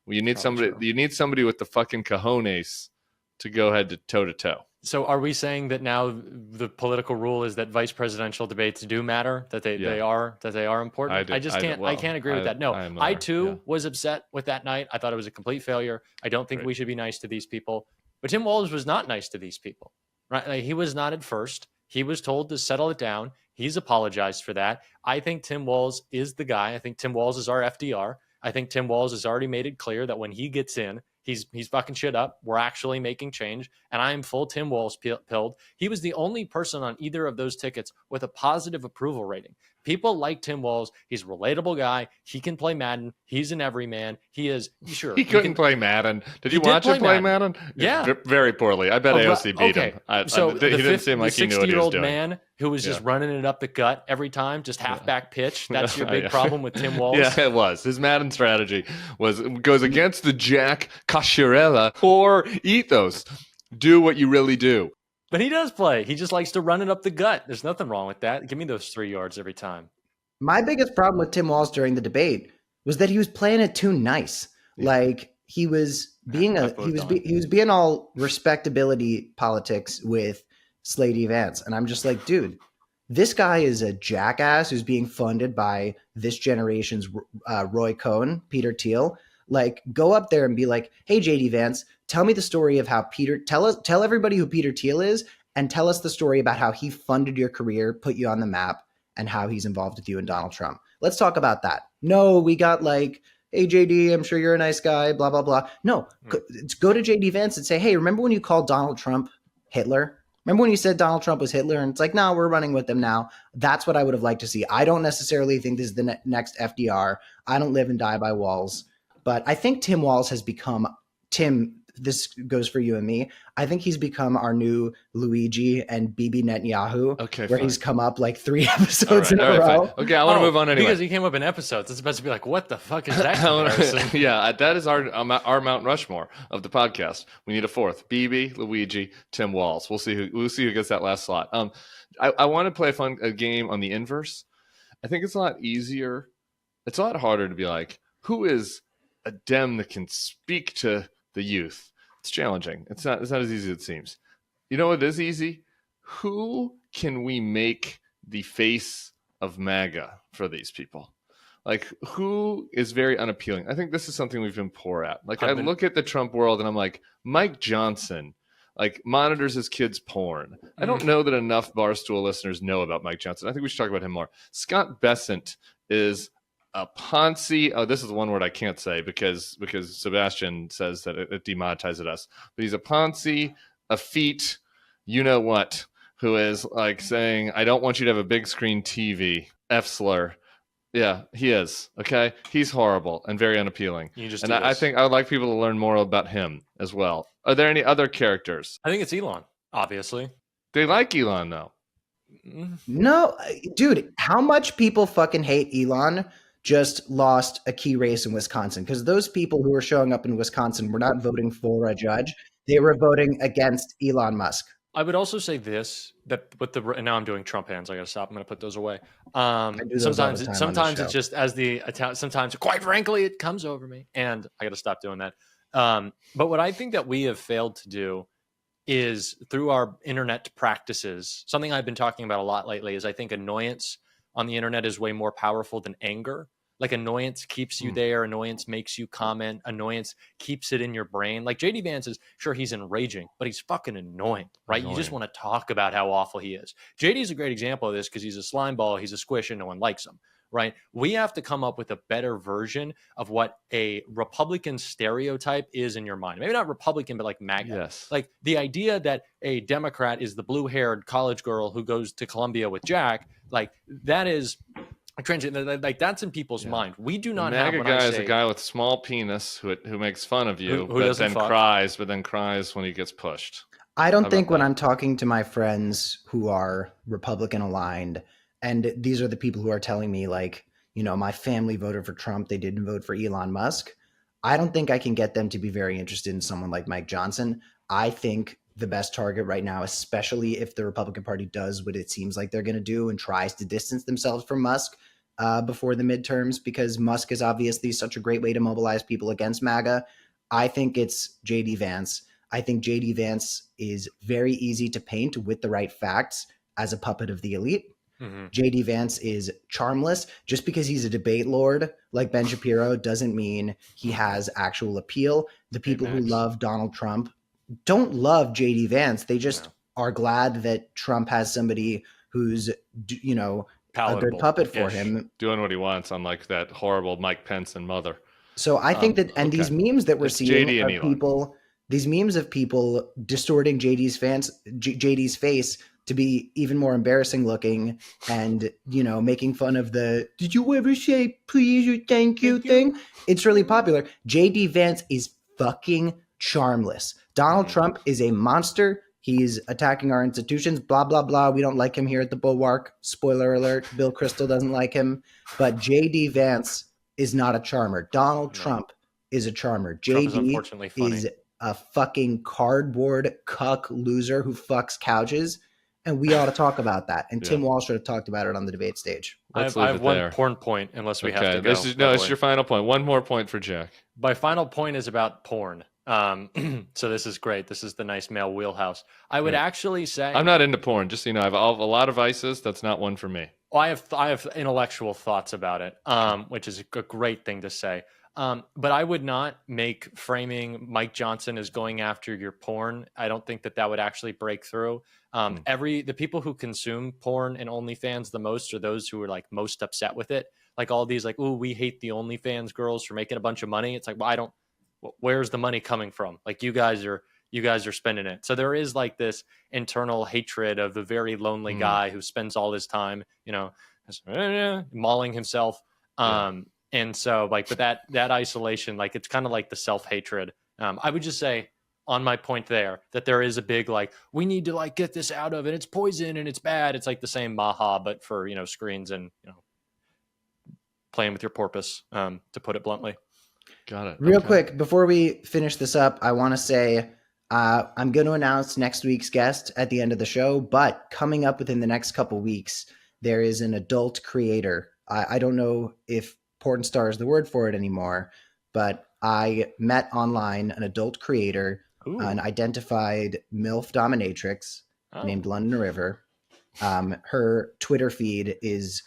Well, you need Probably somebody with the fucking cojones to go head to toe to toe. So are we saying that now the political rule is that vice presidential debates do matter, that they are important? I can't agree with that. No, I too was upset with that night. I thought it was a complete failure. I don't think we should be nice to these people. But Tim Walz was not nice to these people. Right? Like, he was not at first. He was told to settle it down. He's apologized for that. I think Tim Walz is the guy. I think Tim Walz is our FDR. I think Tim Walz has already made it clear that when he gets in, he's fucking shit up. We're actually making change. And I am full Tim Walz pilled. He was the only person on either of those tickets with a positive approval rating. People like Tim Walz. He's a relatable guy. He can play Madden. He's an everyman. He is, sure. He couldn't play Madden. Did you watch him play Madden? Yeah. Very poorly. I bet AOC beat him. He didn't seem like he knew what he was doing. Man who was just running it up the gut every time, just halfback pitch. That's your big problem with Tim Walz. Yeah, it was. His Madden strategy goes against the Jack Cocchiarella or ethos. Do what you really do. But he does play. He just likes to run it up the gut. There's nothing wrong with that. Give me those 3 yards every time. My biggest problem with Tim Walz during the debate was that he was playing it too nice. Yeah. Like, he was being he was being all respectability politics with Slady Vance. And I'm just like, dude, this guy is a jackass who's being funded by this generation's Roy Cohn, Peter Thiel. Like, go up there and be like, hey, JD Vance, tell me the story of how tell everybody who Peter Thiel is, and tell us the story about how he funded your career, put you on the map, and how he's involved with you and Donald Trump. Let's talk about that. No, we got like, hey, JD, I'm sure you're a nice guy, blah, blah, blah. No, go to JD Vance and say, hey, remember when you called Donald Trump Hitler? Remember when you said Donald Trump was Hitler? And it's like, no, we're running with him now. That's what I would have liked to see. I don't necessarily think this is the next FDR. I don't live and die by Walz. But I think Tim Walz has become, Tim, this goes for you and me. I think he's become our new Luigi and Bibi Netanyahu, where he's come up like 3 episodes in a row. Fine. Okay, I want to move on anyway. Because he came up in episodes. It's supposed to be like, what the fuck is that comparison? Yeah, that is our Mount Rushmore of the podcast. We need a 4th. Bibi, Luigi, Tim Walz. We'll see who gets that last slot. I want to play a game on the inverse. I think it's a lot easier. It's a lot harder to be like, who is a Dem that can speak to the youth? It's challenging. It's not as easy as it seems. You know what is easy? Who can we make the face of MAGA for these people? Like, who is very unappealing? I think this is something we've been poor at. Like, I look at the Trump world and I'm like, Mike Johnson, like, monitors his kids' porn. I don't know that enough Barstool listeners know about Mike Johnson. I think we should talk about him more. Scott Bessent is a Ponzi. Oh, this is one word I can't say because Sebastian says that it demonetizes us. But he's a Ponzi, a feat, you know what, who is like saying, I don't want you to have a big screen TV. F slur. Yeah, he is. Okay. He's horrible and very unappealing. I think I would like people to learn more about him as well. Are there any other characters? I think it's Elon, obviously. They like Elon though. No, dude, how much people fucking hate Elon just lost a key race in Wisconsin, because those people who were showing up in Wisconsin were not voting for a judge. They were voting against Elon Musk. I would also say this, that with and now I'm doing Trump hands. I got to stop. I'm going to put those away. Sometimes it's just as the Italian, sometimes quite frankly, it comes over me and I got to stop doing that. But what I think that we have failed to do is through our internet practices, something I've been talking about a lot lately is I think annoyance on the internet is way more powerful than anger. Like, annoyance keeps you there. Annoyance makes you comment. Annoyance keeps it in your brain. Like, JD Vance is, sure, he's enraging, but he's fucking annoying, right? You just want to talk about how awful he is. JD is a great example of this because he's a slime ball. He's a squish and no one likes him, right? We have to come up with a better version of what a Republican stereotype is in your mind. Maybe not Republican, but like MAGA. Yes. Like, the idea that a Democrat is the blue-haired college girl who goes to Columbia with Jack, like, that is... like, that's in people's mind. We do not have. MAGA guy is a guy with small penis who makes fun of you, but then cries when he gets pushed. I don't think when I'm talking to my friends who are Republican aligned, and these are the people who are telling me like, my family voted for Trump, they didn't vote for Elon Musk. I don't think I can get them to be very interested in someone like Mike Johnson. I think the best target right now, especially if the Republican Party does what it seems like they're going to do and tries to distance themselves from Musk before the midterms, because Musk is obviously such a great way to mobilize people against MAGA. I think it's JD Vance. I think JD Vance is very easy to paint with the right facts as a puppet of the elite. Mm-hmm. JD Vance is charmless. Just because he's a debate lord like Ben Shapiro doesn't mean he has actual appeal. The people who love Donald Trump don't love JD Vance. They just are glad that Trump has somebody who's, a good puppet for him. Doing what he wants, unlike that horrible Mike Pence and Mother. So I think that, and these memes that we're seeing are people, these memes of people distorting JD's face to be even more embarrassing looking, and making fun of the "did you ever say please or thank you" thing. It's really popular. JD Vance is fucking charmless. Donald Trump is a monster. He's attacking our institutions, blah, blah, blah. We don't like him here at the Bulwark. Spoiler alert, Bill Kristol doesn't like him. But JD Vance is not a charmer. Donald Trump is a charmer. JD is a fucking cardboard cuck loser who fucks couches. And we ought to talk about that. And Tim Walsh should have talked about it on the debate stage. I have one porn point, unless we have to go. It's your final point. One more point for Jack. My final point is about porn. So this is great. This is the nice male wheelhouse. I would actually say I'm not into porn. Just so you know, I have a lot of vices. That's not one for me. Well, I have intellectual thoughts about it, which is a great thing to say. But I would not make framing Mike Johnson as going after your porn. I don't think that would actually break through. The people who consume porn and OnlyFans the most are those who are like most upset with it. Like all these like, "Ooh, we hate the OnlyFans girls for making a bunch of money." It's like, well, where's the money coming from? Like you guys are spending it. So there is like this internal hatred of the very lonely guy who spends all his time, mauling himself. And so like, but that isolation, like it's kind of like the self-hatred. I would just say on my point there that there is a big, like, we need to like get this out of it. It's poison and it's bad. It's like the same Maha, but for, screens and, playing with your porpoise, to put it bluntly. Got it. Real quick, before we finish this up, I want to say I'm going to announce next week's guest at the end of the show, but coming up within the next couple weeks, there is an adult creator. I don't know if porn star is the word for it anymore, but I met online an adult creator, an identified MILF dominatrix named London River. Her Twitter feed is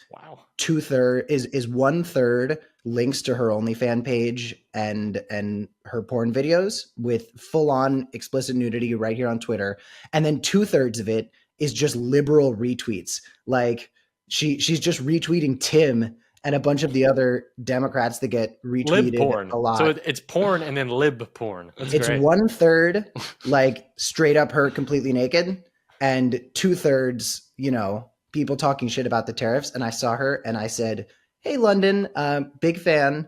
1/3 links to her OnlyFans page and her porn videos with full on explicit nudity right here on Twitter. And then 2/3 of it is just liberal retweets. Like she's just retweeting Tim and a bunch of the other Democrats that get retweeted a lot. So it's porn and then lib porn. It's great. 1/3 like straight up her completely naked, and 2/3, people talking shit about the tariffs. And I saw her and I said, "Hey, London, big fan.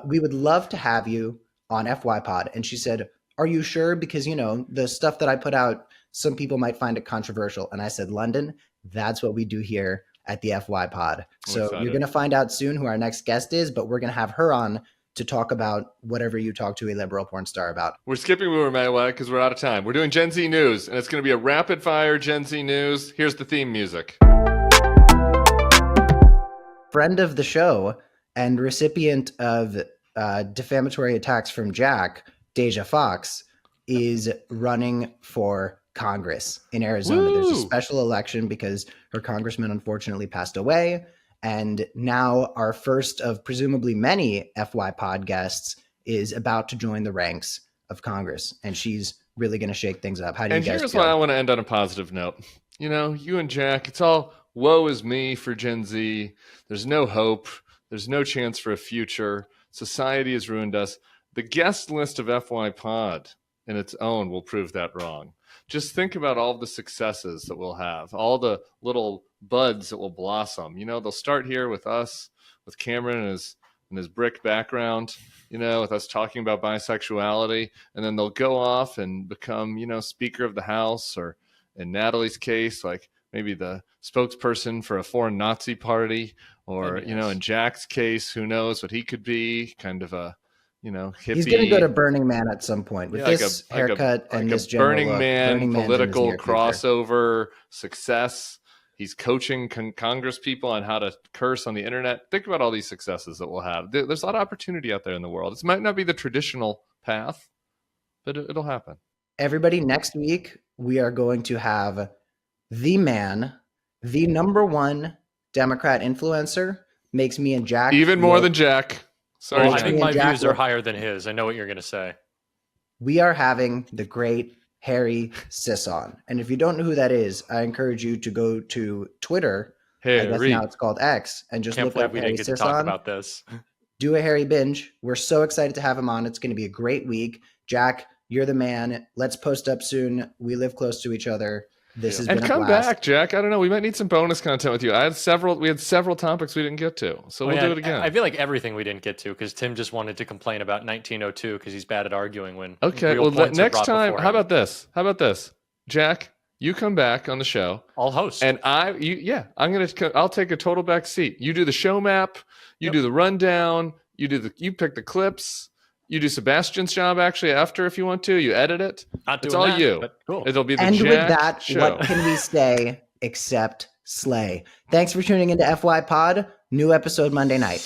We would love to have you on FY Pod." And she said, "Are you sure? Because, the stuff that I put out, some people might find it controversial." And I said, "London, that's what we do here at the FY Pod." So you're going to find out soon who our next guest is, but we're going to have her on to talk about whatever you talk to a liberal porn star about. We're skipping Woomer Mayway because we're out of time. We're doing Gen Z news, and it's going to be a rapid fire Gen Z news. Here's the theme music. Friend of the show and recipient of defamatory attacks from Jack, Deja Fox, is running for Congress in Arizona. Woo! There's a special election because her congressman unfortunately passed away. And now our first of presumably many FY Pod guests is about to join the ranks of Congress. And she's really going to shake things up. How do you guys feel? And here's why I want to end on a positive note. You and Jack, it's all woe is me for Gen Z. There's no hope. There's no chance for a future. Society has ruined us. The guest list of FY Pod in its own will prove that wrong. Just think about all the successes that we'll have, all the little buds that will blossom. They'll start here with us, with Cameron and his brick background, with us talking about bisexuality, and then they'll go off and become, Speaker of the House, or in Natalie's case, like maybe the spokesperson for a foreign Nazi party, or Maybe, you know, yes. in Jack's case, who knows what he could be, kind of a, you know, hippie. He's going to go to Burning Man at some point with Yeah, like this a- like a- haircut and like this a general Burning look. Man Burning Man's in his political near future. crossover success. He's coaching Congress people on how to curse on the internet. Think about all these successes that we'll have. There's a lot of opportunity out there in the world. It might not be the traditional path, but it'll happen. Everybody, next week, we are going to have the man, the number one Democrat influencer, makes me and Jack Even more look- than Jack. Sorry, Well, I Jack. think Me my and Jack views are look- higher than his. I know what you're going to say. we are having the great Harry Sisson. And if you don't know who that is, I encourage you to go to Twitter. I guess Harry. now it's called X, and just Can't look believe up we Harry didn't get to talk Sisson. about this. Do a Harry binge. We're so excited to have him on. It's going to be a great week. Jack, you're the man. Let's post up soon. We live close to each other. This has And been a come blast. back, Jack. I don't know. We might need some bonus content with you. We had several topics we didn't get to, so we'll Oh, yeah, do it again. I feel like everything we didn't get to because Tim just wanted to complain about 1902 because he's bad at arguing when Okay. real Well, points are next brought time, before how him. about this? How about this, Jack? You come back on the show, I'll host. and I'll take a total back seat. You do the show map. You Yep. do the rundown. You pick the clips. You do Sebastian's job actually after if you want to. You edit it. Not It's doing all that, you. but cool. It'll be the And Jack with that, show. what can we say except slay? Thanks for tuning into FY Pod. New episode Monday night.